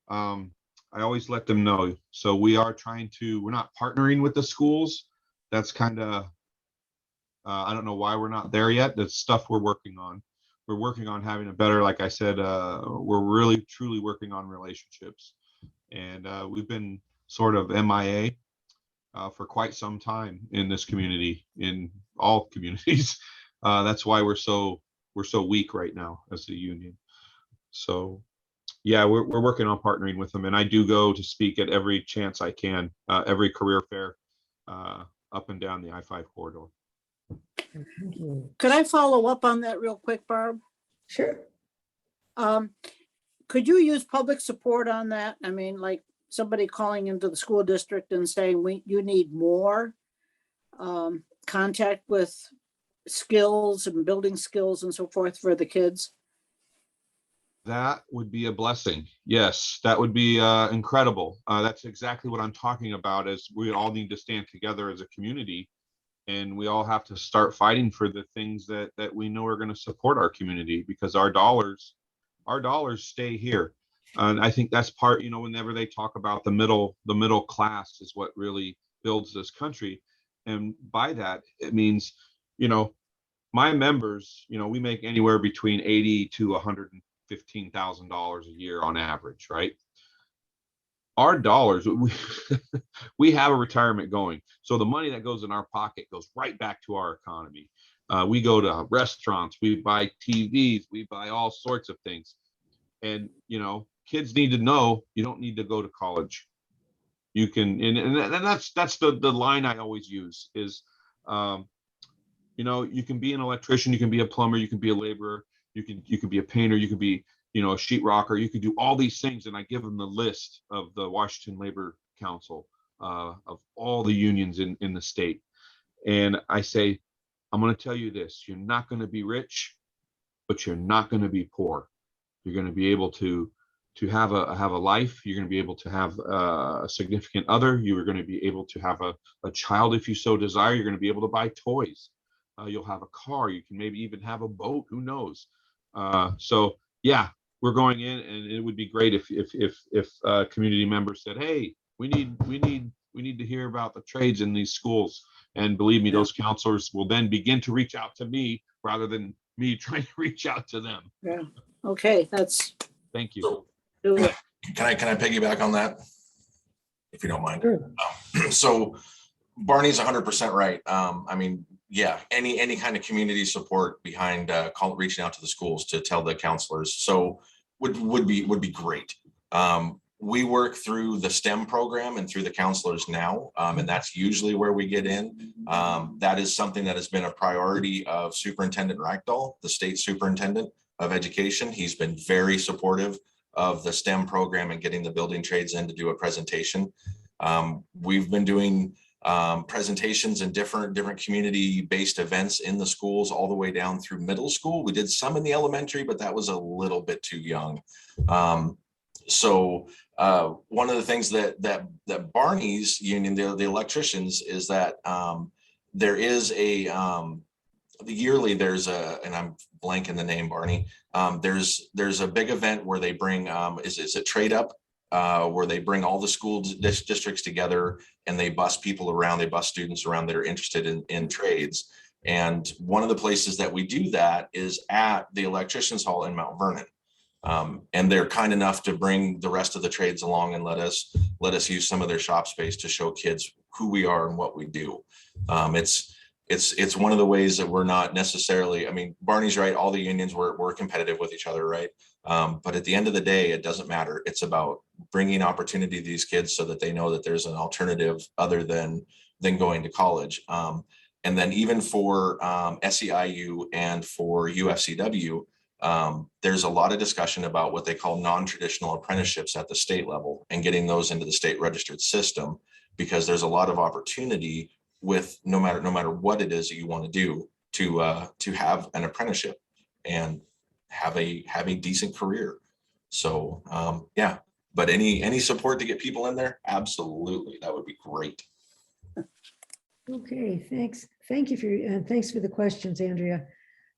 I always let them know. So we're not partnering with the schools. That's kind of, I don't know why we're not there yet. That's stuff we're working on. We're working on having a better, like I said, we're really truly working on relationships. And we've been sort of MIA for quite some time in this community, in all communities. That's why we're so weak right now as a union. So yeah, we're working on partnering with them, and I do go to speak at every chance I can, every career fair up and down the I-5 corridor. Thank you. Could I follow up on that real quick, Barb? Sure. Could you use public support on that? I mean, like somebody calling into the school district and saying, you need more contact with skills and building skills and so forth for the kids? That would be a blessing. Yes, that would be incredible. That's exactly what I'm talking about, is we all need to stand together as a community, and we all have to start fighting for the things that we know are going to support our community, because our dollars stay here. And I think that's part, whenever they talk about the middle class is what really builds this country. And by that, it means, my members, we make anywhere between $80,000 to $115,000 a year on average, right? Our dollars, we have a retirement going. So the money that goes in our pocket goes right back to our economy. We go to restaurants, we buy TVs, we buy all sorts of things. And, kids need to know you don't need to go to college. You can, and that's the line I always use is, you can be an electrician, you can be a plumber, you can be a laborer, you can be a painter, you can be, a sheetrocker, you can do all these things. And I give them the list of the Washington Labor Council of all the unions in the state. And I say, I'm going to tell you this, you're not going to be rich, but you're not going to be poor. You're going to be able to have a life. You're going to be able to have a significant other. You are going to be able to have a child if you so desire. You're going to be able to buy toys. You'll have a car. You can maybe even have a boat. Who knows? So yeah, we're going in, and it would be great if community members said, "Hey, we need to hear about the trades in these schools." And believe me, those counselors will then begin to reach out to me rather than me trying to reach out to them. Yeah. Okay. Thank you. Can I piggyback on that, if you don't mind? Sure. So Barney's 100% right. I mean, yeah, any kind of community support behind reaching out to the schools to tell the counselors, so would be great. We work through the STEM program and through the counselors now, and that's usually where we get in. That is something that has been a priority of Superintendent Ragdoll, the state superintendent of education. He's been very supportive of the STEM program and getting the building trades in to do a presentation. We've been doing presentations and different community-based events in the schools all the way down through middle school. We did some in the elementary, but that was a little bit too young. So one of the things that Barney's union, the electricians, is that there is yearly there's and I'm blanking the name, Barney. There's a big event where they bring is it Trade Up, where they bring all the school districts together and they bus people around, they bus students around that are interested in trades. And one of the places that we do that is at the Electricians Hall in Mount Vernon. And they're kind enough to bring the rest of the trades along and let us use some of their shop space to show kids who we are and what we do. It's one of the ways that we're not necessarily, I mean, Barney's right, all the unions we're competitive with each other, right? But at the end of the day, it doesn't matter. It's about bringing opportunity to these kids so that they know that there's an alternative other than going to college. And then even for SEIU and for UFCW, there's a lot of discussion about what they call non-traditional apprenticeships at the state level and getting those into the state registered system, because there's a lot of opportunity with no matter what it is that you want to do to have an apprenticeship and have a decent career. So yeah, but any support to get people in there, absolutely, that would be great. Okay, thanks. Thank you thanks for the questions, Andrea.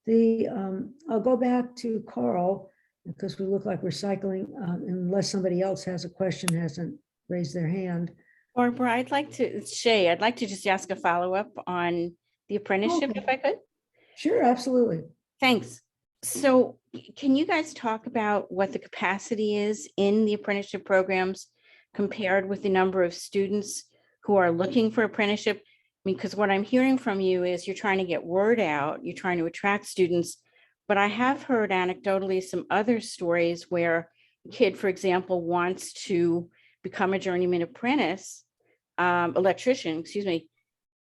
I'll go back to Carl because we look like we're cycling, unless somebody else has a question, hasn't raised their hand. Barbara, I'd like to, it's Shay, I'd like to just ask a follow-up on the apprenticeship if I could. Sure, absolutely. Thanks. So can you guys talk about what the capacity is in the apprenticeship programs compared with the number of students who are looking for apprenticeship? Because what I'm hearing from you is you're trying to get word out, you're trying to attract students, but I have heard anecdotally some other stories where a kid, for example, wants to become a journeyman apprentice, electrician, excuse me,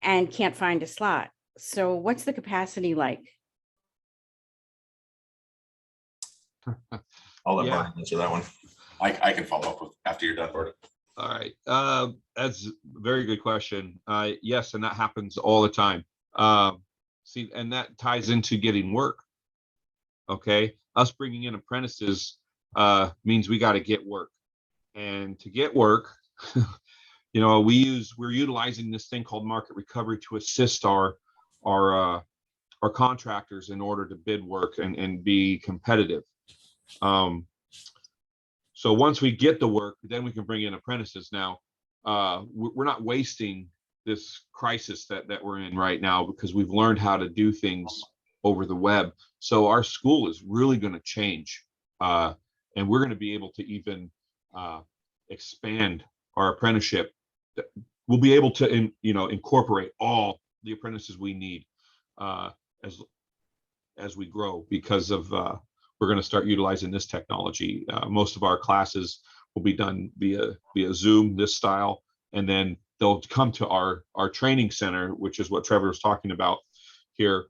and can't find a slot. So what's the capacity like? I'll let Yeah. Barney answer that one. I can follow up with after you're done, Barney. All right. That's a very good question. Yes, and that happens all the time. See, and that ties into getting work. Okay. Us bringing in apprentices means we got to get work. And to get work, you know, we're utilizing this thing called market recovery to assist our contractors in order to bid work and be competitive. So once we get the work, then we can bring in apprentices. Now, we're not wasting this crisis that we're in right now because we've learned how to do things over the web. So our school is really going to change, and we're going to be able to even expand our apprenticeship. We'll be able to, incorporate all the apprentices we need as we grow because of we're going to start utilizing this technology. Most of our classes will be done via Zoom, this style, and then they'll come to our training center, which is what Trevor was talking about here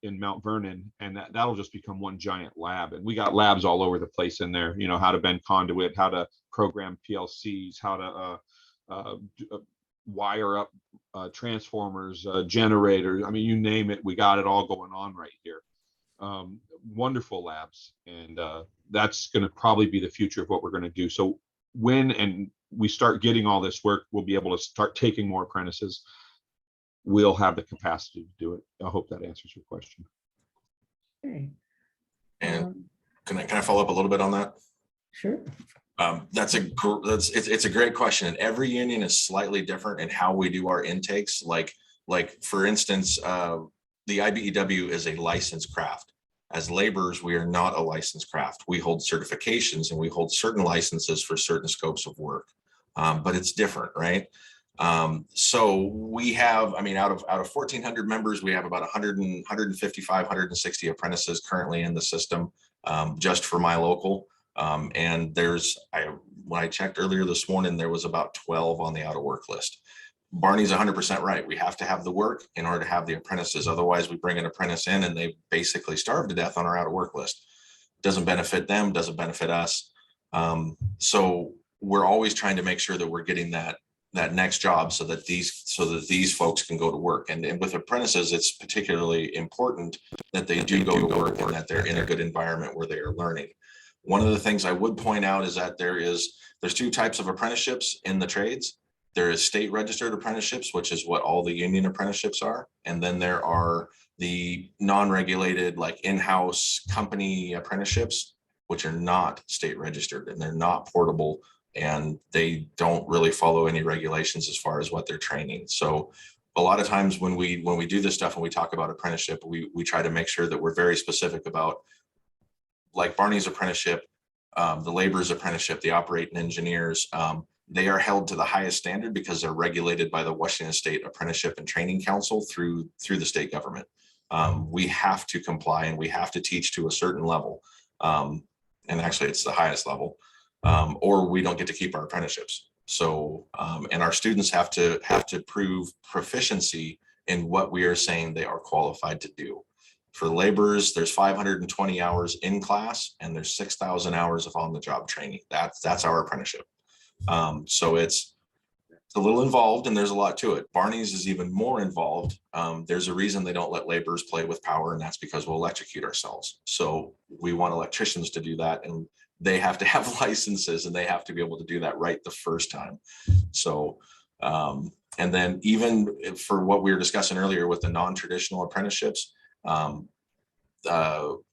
in Mount Vernon, and that'll just become one giant lab. And we got labs all over the place in there. You know, how to bend conduit, how to program PLCs, how to wire up transformers, generators. I mean, you name it, we got it all going on right here. Wonderful labs, and that's going to probably be the future of what we're going to do. So when we start getting all this work, we'll be able to start taking more apprentices. We'll have the capacity to do it. I hope that answers your question. Okay. And can I follow up a little bit on that? Sure. It's a great question, and every union is slightly different in how we do our intakes. Like for instance, the IBEW is a licensed craft. As laborers, we are not a licensed craft. We hold certifications and we hold certain licenses for certain scopes of work, but it's different, right? So we have, I mean, out of 1,400 members, we have about 155, 160 apprentices currently in the system, just for my local. And when I checked earlier this morning, there was about 12 on the out of work list. Barney's 100% right. We have to have the work in order to have the apprentices. Otherwise, we bring an apprentice in and they basically starve to death on our out of work list. Doesn't benefit them, doesn't benefit us. So we're always trying to make sure that we're getting that next job so that these folks can go to work. And with apprentices, it's particularly important that they do go to work and that they're in a good environment where they are learning. One of the things I would point out is that there's two types of apprenticeships in the trades. There is state registered apprenticeships, which is what all the union apprenticeships are. And then there are the non-regulated, like in-house company apprenticeships, which are not state registered and they're not portable and they don't really follow any regulations as far as what they're training. So a lot of times when we do this stuff and we talk about apprenticeship, we try to make sure that we're very specific about, like Barney's apprenticeship, the laborers apprenticeship, the operating engineers, they are held to the highest standard because they're regulated by the Washington State Apprenticeship and Training Council through the state government. We have to comply and we have to teach to a certain level. And actually it's the highest level, or we don't get to keep our apprenticeships. So, and our students have to prove proficiency in what we are saying they are qualified to do. For laborers, there's 520 hours in class and there's 6,000 hours of on-the-job training. That's our apprenticeship. So it's a little involved and there's a lot to it. Barney's is even more involved. There's a reason they don't let laborers play with power, and that's because we'll electrocute ourselves. So we want electricians to do that, and they have to have licenses and they have to be able to do that right the first time. So, and then even for what we were discussing earlier with the non-traditional apprenticeships,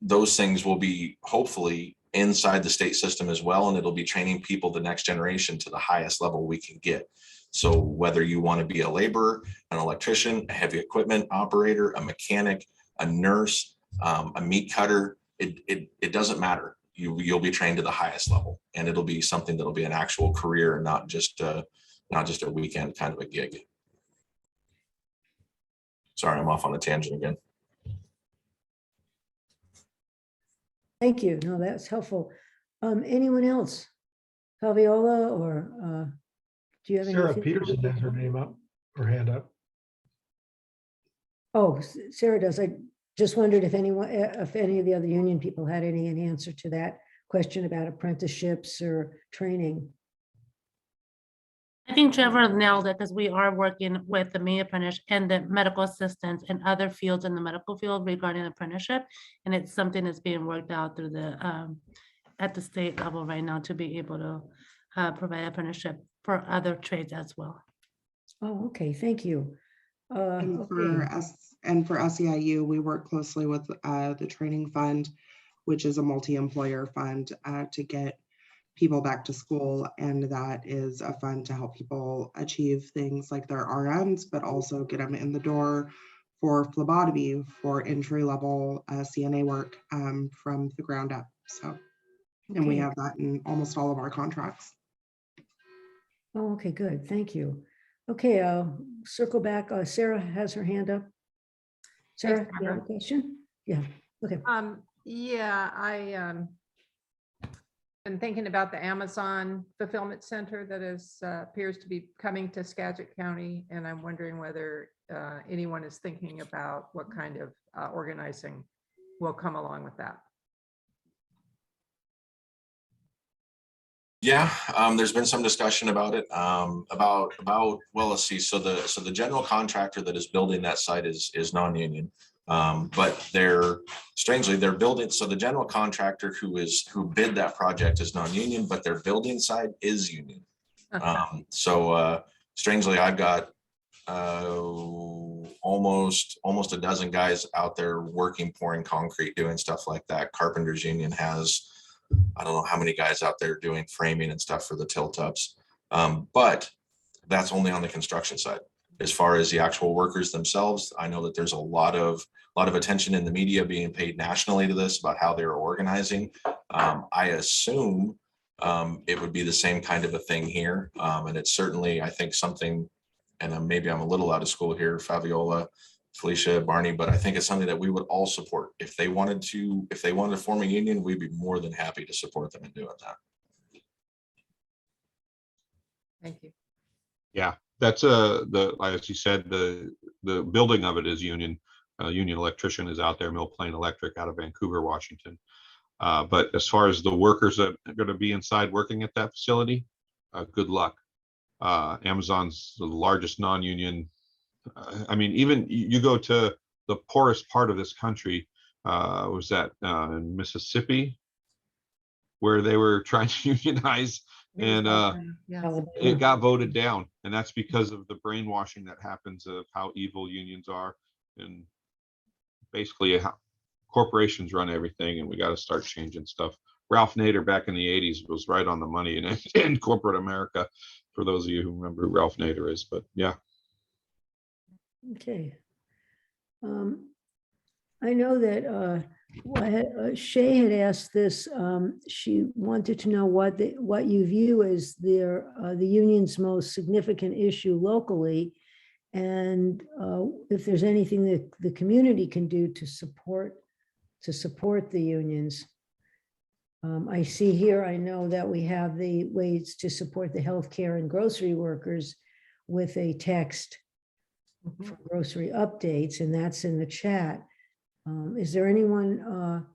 those things will be hopefully inside the state system as well, and it'll be training people the next generation to the highest level we can get. So whether you want to be a laborer, an electrician, a heavy equipment operator, a mechanic, a nurse, a meat cutter, it doesn't matter. You'll be trained to the highest level, and it'll be something that'll be an actual career, not just a weekend kind of a gig. Sorry, I'm off on a tangent again. Thank you. No, that's helpful. Anyone else? Fabiola or do you have Sarah anything? Peterson has her name up, her hand up. Oh, Sarah does. I just wondered if anyone, if any of the other union people had any answer to that question about apprenticeships or training. I think Trevor nailed it because we are working with the main apprentice and the medical assistants and other fields in the medical field regarding apprenticeship. And it's something that's being worked out through the, at the state level right now to be able to provide apprenticeship for other trades as well. Oh, okay. Thank you. And for Okay. us, and for SEIU, we work closely with the training fund, which is a multi-employer fund to get people back to school. And that is a fund to help people achieve things like their RNs, but also get them in the door for phlebotomy, for entry-level CNA work from the ground up. So, and we Okay. have that in almost all of our contracts. Oh, okay, good. Thank you. Okay, I'll circle back. Sarah has her hand up. Sarah, you have a question? Yeah, okay. Yeah, I been thinking about the Amazon fulfillment center that is appears to be coming to Skagit County, and I'm wondering whether anyone is thinking about what kind of organizing will come along with that. Yeah, there's been some discussion about it. Well, let's see. So the general contractor that is building that site is non-union, but strangely they're building. So the general contractor who bid that project is non-union, but their building side is union. Strangely, I've got almost a dozen guys out there working, pouring concrete, doing stuff like that. Carpenters Union has, I don't know how many guys out there doing framing and stuff for the tilt ups. But that's only on the construction side. As far as the actual workers themselves, I know that there's a lot of attention in the media being paid nationally to this about how they're organizing. I assume it would be the same kind of a thing here. And it's certainly, I think, something, and maybe I'm a little out of school here, Fabiola, Felicia, Barney, but I think it's something that we would all support. If they wanted to form a union, we'd be more than happy to support them in doing that. Thank you. Yeah, that's as you said, the building of it is union. Union electrician is out there, Mill Plain Electric out of Vancouver, Washington. But as far as the workers that are going to be inside working at that facility, good luck. Amazon's the largest non-union. I mean, even you go to the poorest part of this country, was that in Mississippi, where they were trying to unionize, and it got voted down. And that's because of the brainwashing that happens of how evil unions are. And basically how corporations run everything, and we got to start changing stuff. Ralph Nader back in the 80s was right on the money in corporate America, for those of you who remember who Ralph Nader is. But yeah. Okay. I know that Shay had asked this. She wanted to know what you view as the union's most significant issue locally, and if there's anything that the community can do to support the unions. I see here, I know that we have the ways to support the healthcare and grocery workers with a text for grocery updates, and that's in the chat. Is there anyone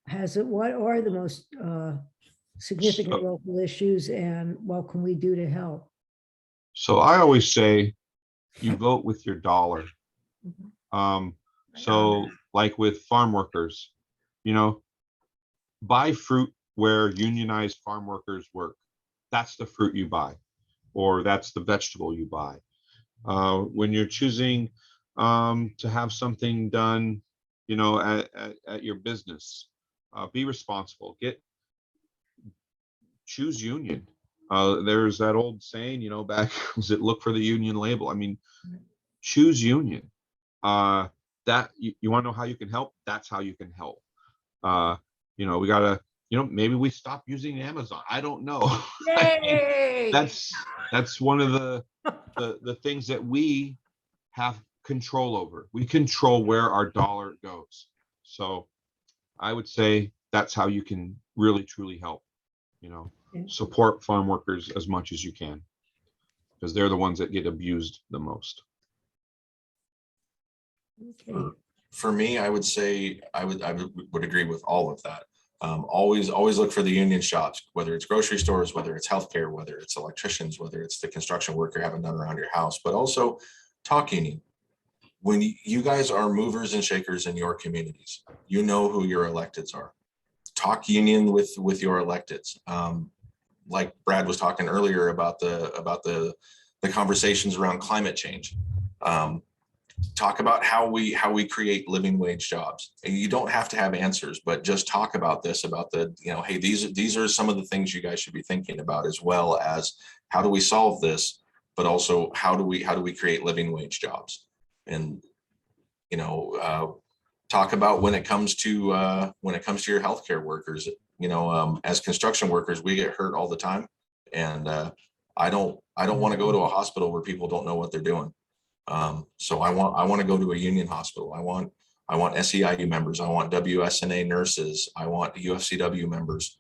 what are the most significant local issues, and what can we do to help? So I always say you vote with your dollar. So like with farm workers, buy fruit where unionized farm workers work. That's the fruit you buy, or that's the vegetable you buy. When you're choosing to have something done at your business. Be responsible. Choose union. There's that old saying, back, was it look for the union label? I mean, choose union. That you want to know how you can help? That's how you can help. We gotta, maybe we stop using Amazon. I don't know. Yay! That's one of the things that we have control over. We control where our dollar goes. So I would say that's how you can really truly help. Support farm workers as much as you can, because they're the ones that get abused the most. Okay. For me, I would say I would agree with all of that. Always look for the union shops, whether it's grocery stores, whether it's healthcare, whether it's electricians, whether it's the construction work you're having done around your house, but also talk union. When you guys are movers and shakers in your communities, you know who your electeds are. Talk union with your electeds. Like Brad was talking earlier about the conversations around climate change. Talk about how we create living wage jobs. And you don't have to have answers, but just talk about this, about hey, these are some of the things you guys should be thinking about, as well as how do we solve this, but also how do we create living wage jobs. And talk about when it comes to your healthcare workers. As construction workers, we get hurt all the time, and I don't want to go to a hospital where people don't know what they're doing. So I want to go to a union hospital. I want SEIU members. I want WSNA nurses. I want UFCW members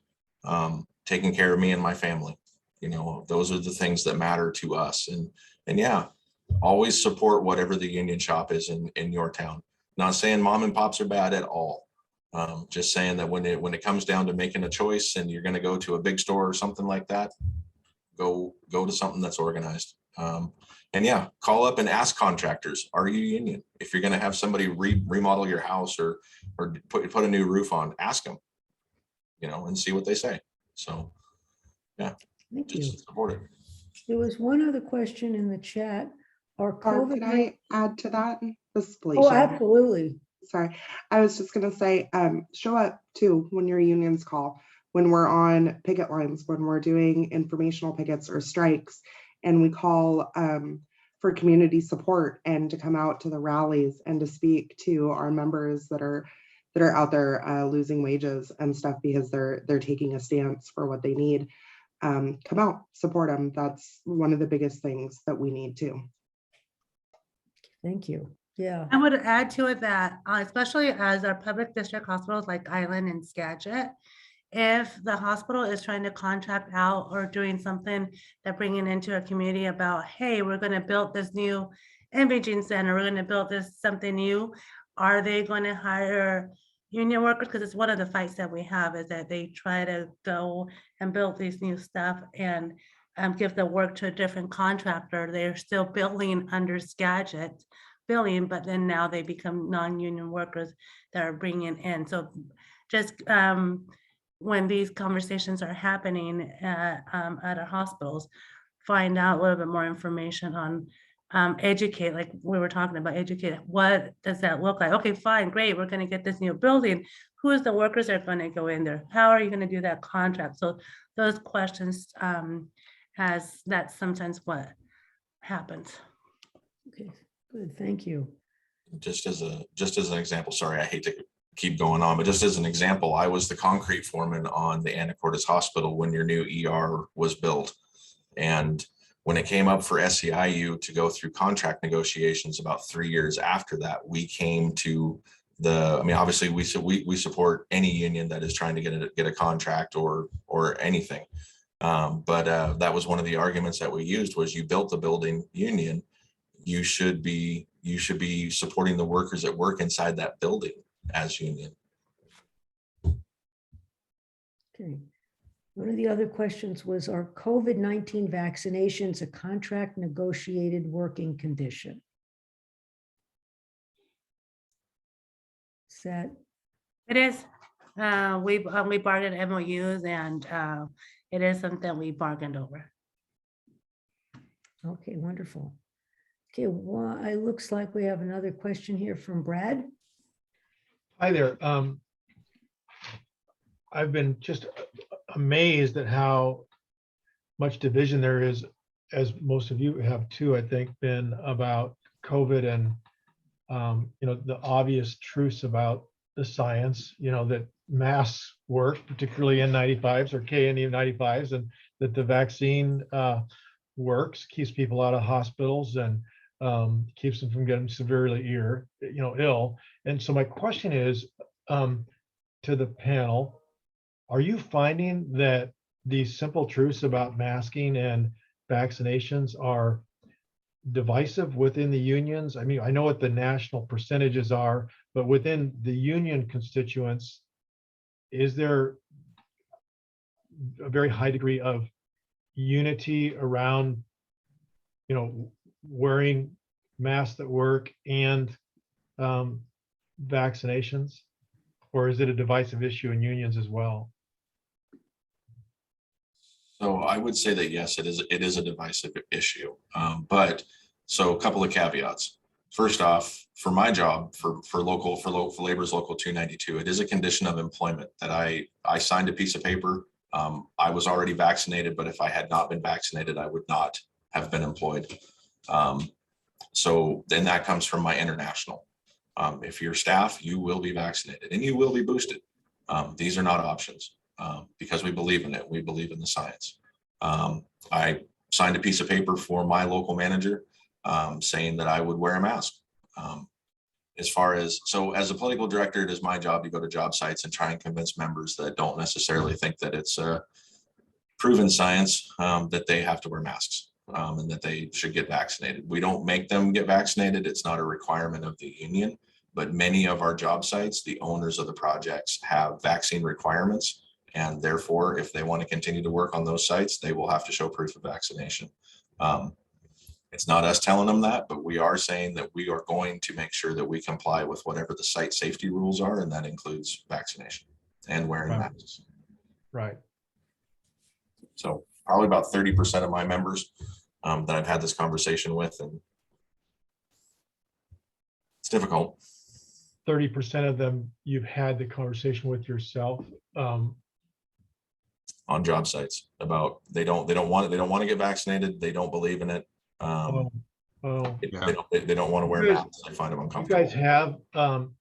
taking care of me and my family. Those are the things that matter to us. And yeah, always support whatever the union shop is in your town. Not saying mom and pops are bad at all. Just saying that when it comes down to making a choice and you're going to go to a big store or something like that, go to something that's organized. And yeah, call up and ask contractors, are you union? If you're going to have somebody remodel your house or put a new roof on, ask them, and see what they say. So yeah, Thank you. just support it. There was one other question in the chat. Barb, COVID. can I add to that? This is Oh, Felicia. absolutely. Sorry, I was just gonna say, show up too when your unions call, when we're on picket lines, when we're doing informational pickets or strikes, and we call for community support and to come out to the rallies and to speak to our members that are out there losing wages and stuff because they're taking a stance for what they need. Come out, support them. That's one of the biggest things that we need to. Thank you. Yeah. I would add to it that, especially as our public district hospitals like Island and Skagit, if the hospital is trying to contract out or doing something that bringing into a community about, hey, we're going to build this new imaging center, we're going to build this something new, are they going to hire union workers? Because it's one of the fights that we have, is that they try to go and build these new stuff and give the work to a different contractor. They're still billing under Skagit billing, but then now they become non-union workers that are bringing in. So just when these conversations are happening at our hospitals, find out a little bit more information on educate, like we were talking about, educate. What does that look like? Okay, fine, great. We're going to get this new building. Who is the workers that are going to go in there? How are you going to do that contract? So those questions, that's sometimes what happens. Okay, good. Thank you. Just as an example, sorry, I hate to keep going on, but just as an example, I was the concrete foreman on the Anacortes Hospital when your new ER was built. And when it came up for SEIU to go through contract negotiations about 3 years after that, we came to obviously we support any union that is trying to get a contract or anything. But that was one of the arguments that we used was, you built the building union, you should be supporting the workers that work inside that building as union. Okay. One of the other questions was, are COVID-19 vaccinations a contract negotiated working condition? Is that? It is. We bargained MOUs, and it is something we bargained over. Okay, wonderful. Okay, well, it looks like we have another question here from Brad. Hi there. I've been just amazed at how much division there is, as most of you have too, I think, been about COVID and, the obvious truths about the science, that masks work, particularly N95s or KN95s, and that the vaccine works, keeps people out of hospitals and keeps them from getting severely ill. And so my question is, to the panel, are you finding that these simple truths about masking and vaccinations are divisive within the unions? I mean, I know what the national percentages are, but within the union constituents, is there a very high degree of unity around, wearing masks at work and vaccinations? Or is it a divisive issue in unions as well? So I would say that yes, it is a divisive issue. But so a couple of caveats. First off, for my job, for labor's local 292, it is a condition of employment that I signed a piece of paper. I was already vaccinated, but if I had not been vaccinated, I would not have been employed. So then that comes from my international. If you're staff, you will be vaccinated and you will be boosted. These are not options. Because we believe in it. We believe in the science. I signed a piece of paper for my local manager saying that I would wear a mask. As a political director, it is my job to go to job sites and try and convince members that don't necessarily think that it's a proven science that they have to wear masks and that they should get vaccinated. We don't make them get vaccinated. It's not a requirement of the union, but many of our job sites, the owners of the projects have vaccine requirements. And therefore, if they want to continue to work on those sites, they will have to show proof of vaccination. It's not us telling them that, but we are saying that we are going to make sure that we comply with whatever the site safety rules are, and that includes vaccination and wearing masks. Right. So probably about 30% of my members that I've had this conversation with, and it's difficult. 30% of them you've had the conversation with yourself. On job sites about they don't want to get vaccinated. They don't believe in it. They don't want to wear masks. They find them uncomfortable. You guys have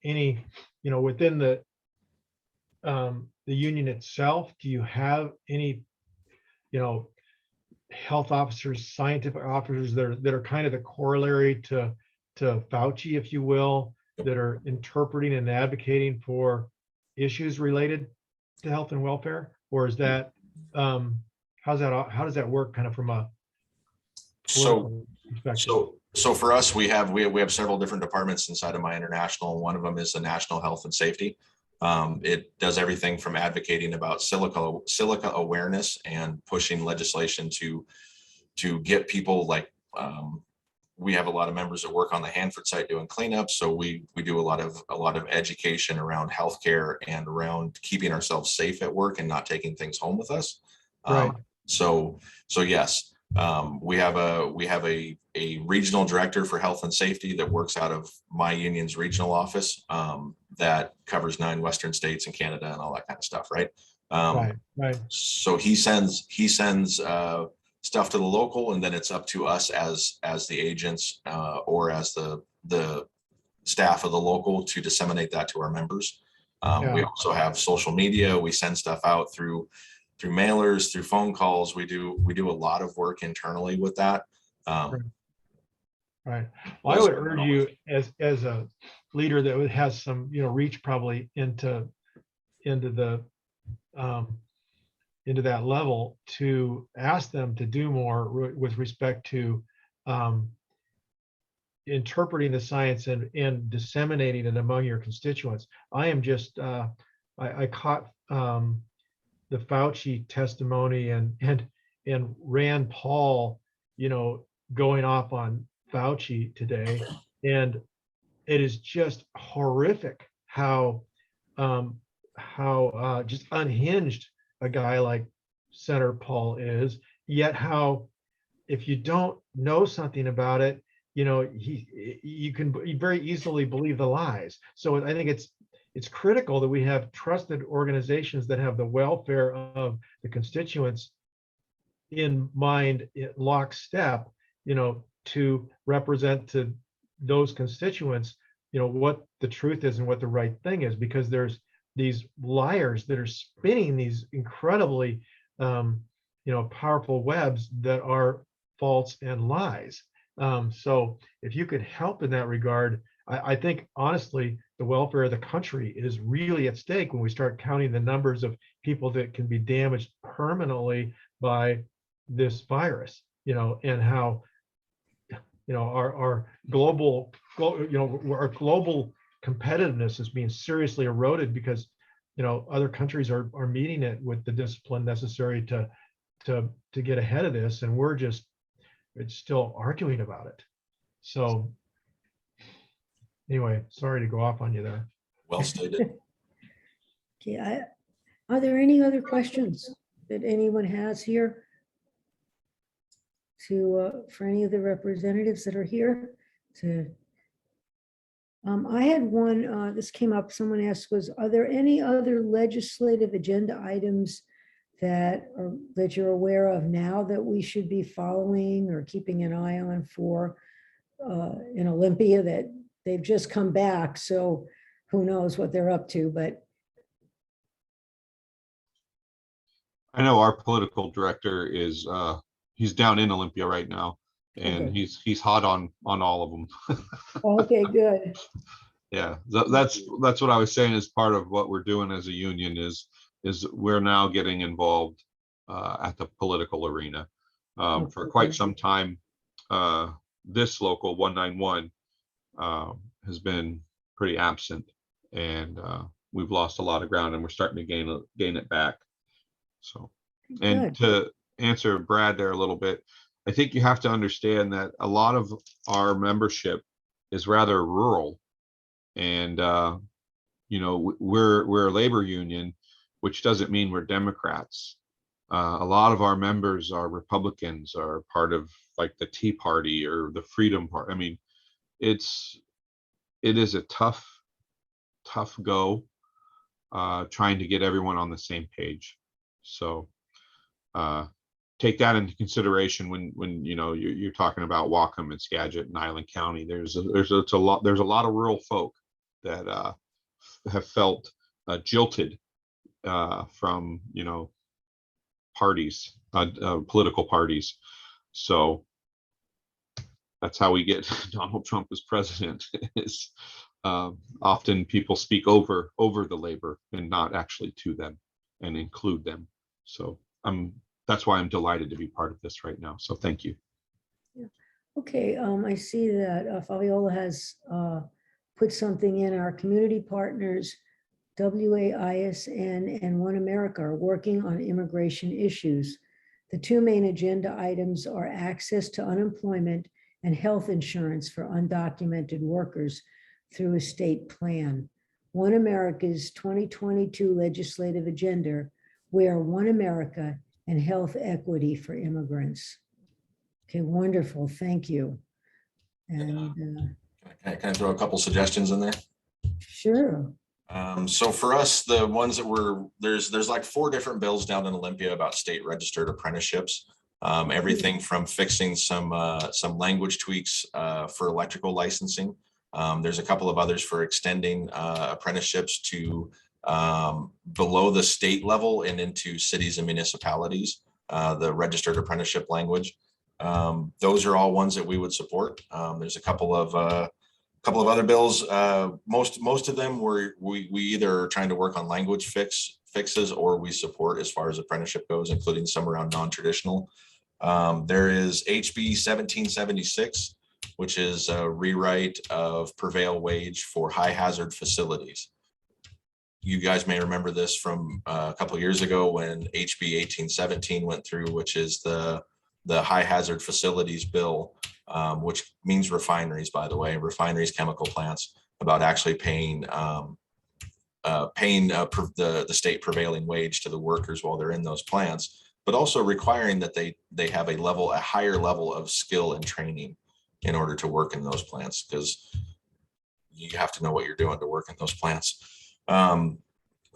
any, within the union itself, do you have any, health officers, scientific officers that are kind of the corollary to Fauci, if you will, that are interpreting and advocating for issues related to health and welfare? Or is that how does that work kind of from a perspective? So for us, we have several different departments inside of my international. One of them is the National Health and Safety. It does everything from advocating about silica awareness and pushing legislation to get people like we have a lot of members that work on the Hanford site doing cleanup. So we do a lot of education around healthcare and around keeping ourselves safe at work and not taking things home with us. Right. So yes, we have a regional director for health and safety that works out of my union's regional office that covers 9 Western states and Canada and all that kind of stuff. Right. Right. So he sends stuff to the local, and then it's up to us as the agents or as the staff of the local to disseminate that to our members. We also have social media. We send stuff out through mailers, through phone calls. We do a lot of work internally with that. Right. Well, I would urge you as a leader that has some, reach probably into that level, to ask them to do more with respect to interpreting the science and disseminating it among your constituents. I am just, I caught the Fauci testimony and Rand Paul, going off on Fauci today. And it is just horrific how just unhinged a guy like Senator Paul is, yet how, if you don't know something about it, you can very easily believe the lies. So I think it's critical that we have trusted organizations that have the welfare of the constituents in mind, lockstep, to represent to those constituents, what the truth is and what the right thing is, because there's these liars that are spinning these incredibly, powerful webs that are false and lies. So if you could help in that regard, I think honestly, the welfare of the country is really at stake when we start counting the numbers of people that can be damaged permanently by this virus, and how, our global competitiveness is being seriously eroded because, other countries are meeting it with the discipline necessary to get ahead of this, and it's still arguing about it. So anyway, sorry to go off on you there. Well stated. Okay, are there any other questions that anyone has here for any of the representatives that are here? I had one, this came up, someone asked, are there any other legislative agenda items that you're aware of now that we should be following or keeping an eye on for in Olympia? That they've just come back, so who knows what they're up to, but I know our political director is he's down in Olympia right now, and Okay. he's hot on all of them. Okay, good. Yeah, that's what I was saying as part of what we're doing as a union is we're now getting involved at the political arena. For quite some time, this local 191 has been pretty absent, and we've lost a lot of ground, and we're starting to gain it back. So, and to answer Brad there a little bit, I think you have to understand that a lot of our membership is rather rural, and we're a labor union, which doesn't mean we're Democrats. A lot of our members are Republicans, are part of like the Tea Party or the Freedom Party. I mean, it is a tough go trying to get everyone on the same page. So take that into consideration when you're talking about Whatcom and Skagit and Island County. There's a lot of rural folk that have felt jilted from parties, political parties. So that's how we get Donald Trump as president. Is often people speak over the labor and not actually to them and include them. So that's why I'm delighted to be part of this right now. So thank you. Yeah. Okay, I see that Fabiola has put something in. Our community partners, WAISN and One America, are working on immigration issues. The two main agenda items are access to unemployment and health insurance for undocumented workers through a state plan. One America's 2022 legislative agenda, where One America and health equity for immigrants. Okay, wonderful, thank you. And Can I throw a couple suggestions in there? sure. So for us, the ones that there's like 4 different bills down in Olympia about state registered apprenticeships. Everything from fixing some language tweaks for electrical licensing. There's a couple of others for extending apprenticeships to below the state level and into cities and municipalities, the registered apprenticeship language. Those are all ones that we would support. There's a couple of other bills. Most of them we either are trying to work on language fixes or we support as far as apprenticeship goes, including some around non-traditional. There is HB 1776, which is a rewrite of prevail wage for high hazard facilities. You guys may remember this from a couple of years ago when HB 1817 went through, which is the high hazard facilities bill, which means refineries, by the way, refineries, chemical plants, about actually paying the state prevailing wage to the workers while they're in those plants, but also requiring that they have a higher level of skill and training in order to work in those plants, because you have to know what you're doing to work in those plants.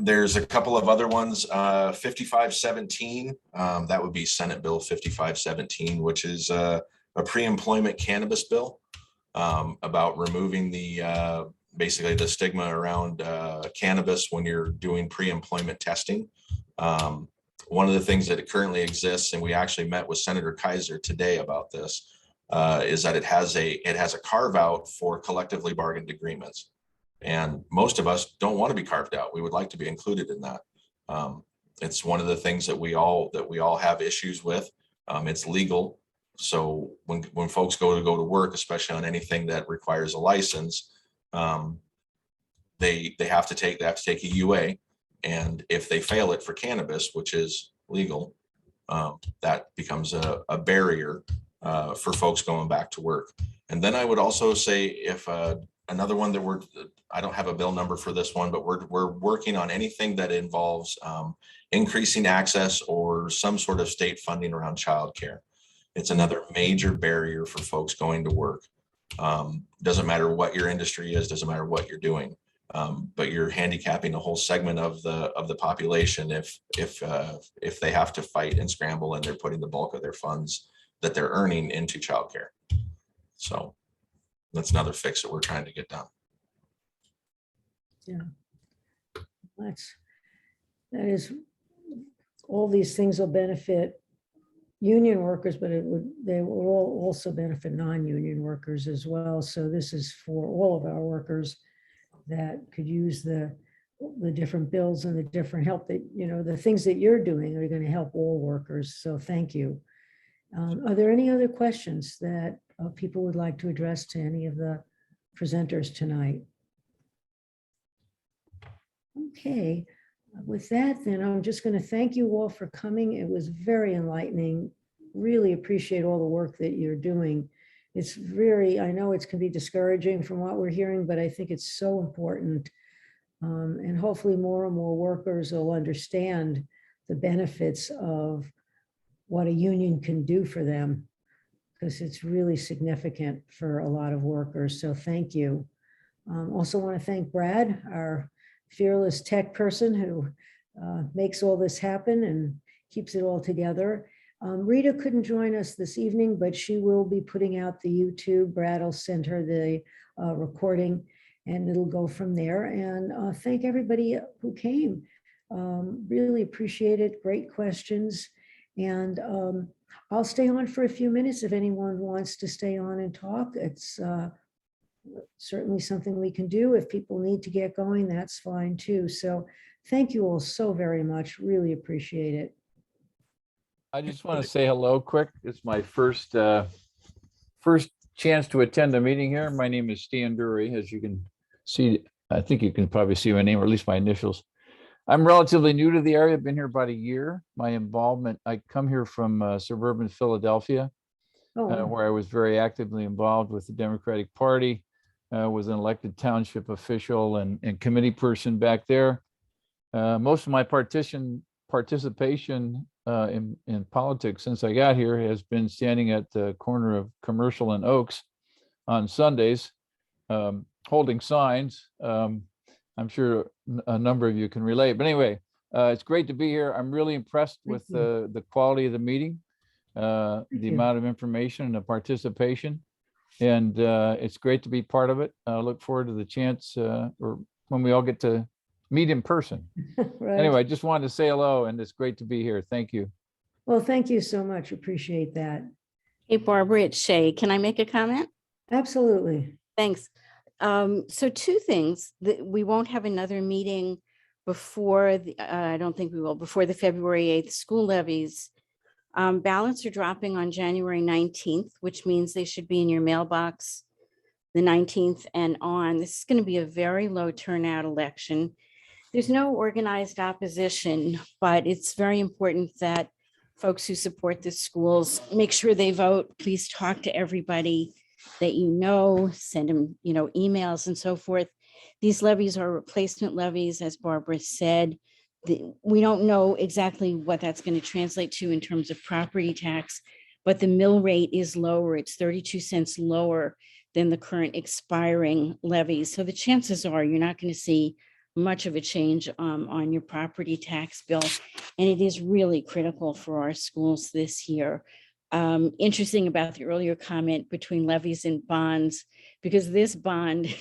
There's a couple of other ones, 5517, that would be Senate Bill 5517, which is a pre-employment cannabis bill, about removing the basically the stigma around cannabis when you're doing pre-employment testing. One of the things that currently exists, and we actually met with Senator Kaiser today about this, is that it has a carve out for collectively bargained agreements. And most of us don't want to be carved out. We would like to be included in that. It's one of the things that we all have issues with. It's legal. So when folks go to work, especially on anything that requires a license, they have to take a UA. And if they fail it for cannabis, which is legal, that becomes a barrier for folks going back to work. And then I would also say, if another one that I don't have a bill number for this one, but we're working on anything that involves increasing access or some sort of state funding around childcare. It's another major barrier for folks going to work. Doesn't matter what your industry is, doesn't matter what you're doing, but you're handicapping a whole segment of the population if they have to fight and scramble and they're putting the bulk of their funds that they're earning into childcare. So that's another fix that we're trying to get done. Yeah. That is, all these things will benefit union workers, but they will also benefit non-union workers as well. So this is for all of our workers that could use the different bills and the different help that, the things that you're doing are going to help all workers. So thank you. Are there any other questions that people would like to address to any of the presenters tonight? Okay, with that, then I'm just going to thank you all for coming. It was very enlightening. Really appreciate all the work that you're doing. It's very, I know it can be discouraging from what we're hearing, but I think it's so important. And hopefully more and more workers will understand the benefits of what a union can do for them, because it's really significant for a lot of workers. So thank you. Also want to thank Brad, our fearless tech person who makes all this happen and keeps it all together. Rita couldn't join us this evening, but she will be putting out the YouTube. Brad will send her the recording and it'll go from there. And thank everybody who came. Really appreciate it. Great questions. And I'll stay on for a few minutes if anyone wants to stay on and talk. It's certainly something we can do. If people need to get going, that's fine too. So thank you all so very much. Really appreciate it. I just want to say hello quick. It's my first chance to attend a meeting here. My name is Stan Dury. As you can see, I think you can probably see my name, or at least my initials. I'm relatively new to the area. I've been here about a year. My involvement, I come here from suburban Philadelphia, where I was very actively involved with the Democratic Party, was an elected township official and committee person back there. Most of my participation in politics since I got here has been standing at the corner of Commercial and Oaks on Sundays, holding signs. I'm sure a number of you can relate, but anyway, it's great to be here. I'm really impressed with the quality of the meeting, the amount of information and the participation, and it's great to be part of it. I look forward to the chance or when we all get to meet in person. Right. Anyway, I just wanted to say hello, and it's great to be here. Thank you. Well, thank you so much. Appreciate that. Hey, Barbara, it's Shay. Can I make a comment? Absolutely. Thanks. So two things. We won't have another meeting before, I don't think we will, before the February 8th school levies. Ballots are dropping on January 19th, which means they should be in your mailbox the 19th and on. This is going to be a very low turnout election. There's no organized opposition, but it's very important that folks who support the schools make sure they vote. Please talk to everybody that you know, send them, emails and so forth. These levies are replacement levies, as Barbara said. We don't know exactly what that's going to translate to in terms of property tax, but the mill rate is lower. It's 32 cents lower than the current expiring levies. So the chances are you're not going to see much of a change on your property tax bill. And it is really critical for our schools this year. Interesting about the earlier comment between levies and bonds, because this bond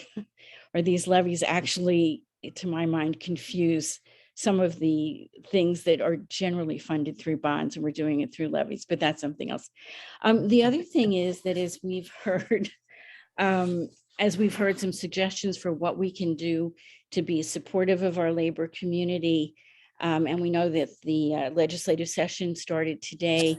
or these levies actually, to my mind, confuse some of the things that are generally funded through bonds, and we're doing it through levies, but that's something else. The other thing is that as we've heard some suggestions for what we can do to be supportive of our labor community, and we know that the legislative session started today.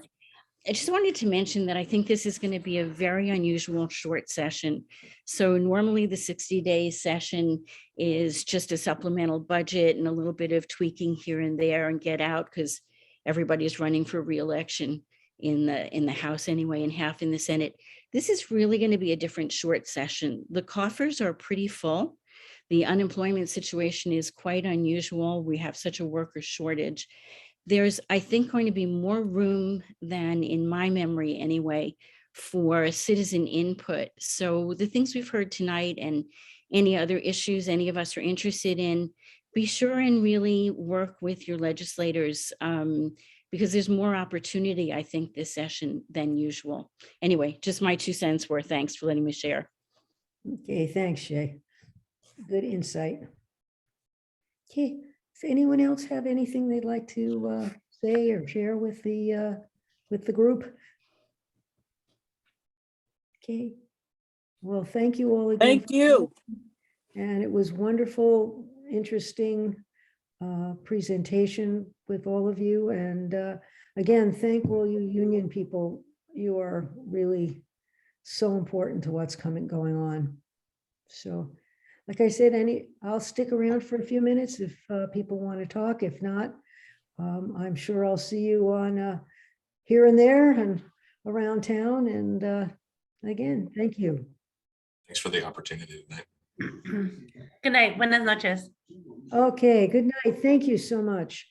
I just wanted to mention that I think this is going to be a very unusual short session. So normally the 60-day session is just a supplemental budget and a little bit of tweaking here and there and get out, because everybody's running for re-election in the House anyway and half in the Senate. This is really going to be a different short session. The coffers are pretty full. The unemployment situation is quite unusual. We have such a worker shortage. There's, I think, going to be more room than in my memory anyway for citizen input. So the things we've heard tonight and any other issues any of us are interested in, be sure and really work with your legislators, because there's more opportunity, I think, this session than usual. Anyway, just my 2 cents worth. Thanks for letting me share. Okay, thanks, Shay. Good insight. Okay, does anyone else have anything they'd like to say or share with the group? Okay, well, thank you all again. Thank you. And it was wonderful, interesting presentation with all of you. And again, thank all you union people. You are really so important to what's going on. So, like I said, I'll stick around for a few minutes if people want to talk. If not, I'm sure I'll see you on here and there and around town. And again, thank you. Thanks for the opportunity tonight. Good night. Buenas noches. Okay, good night. Thank you so much.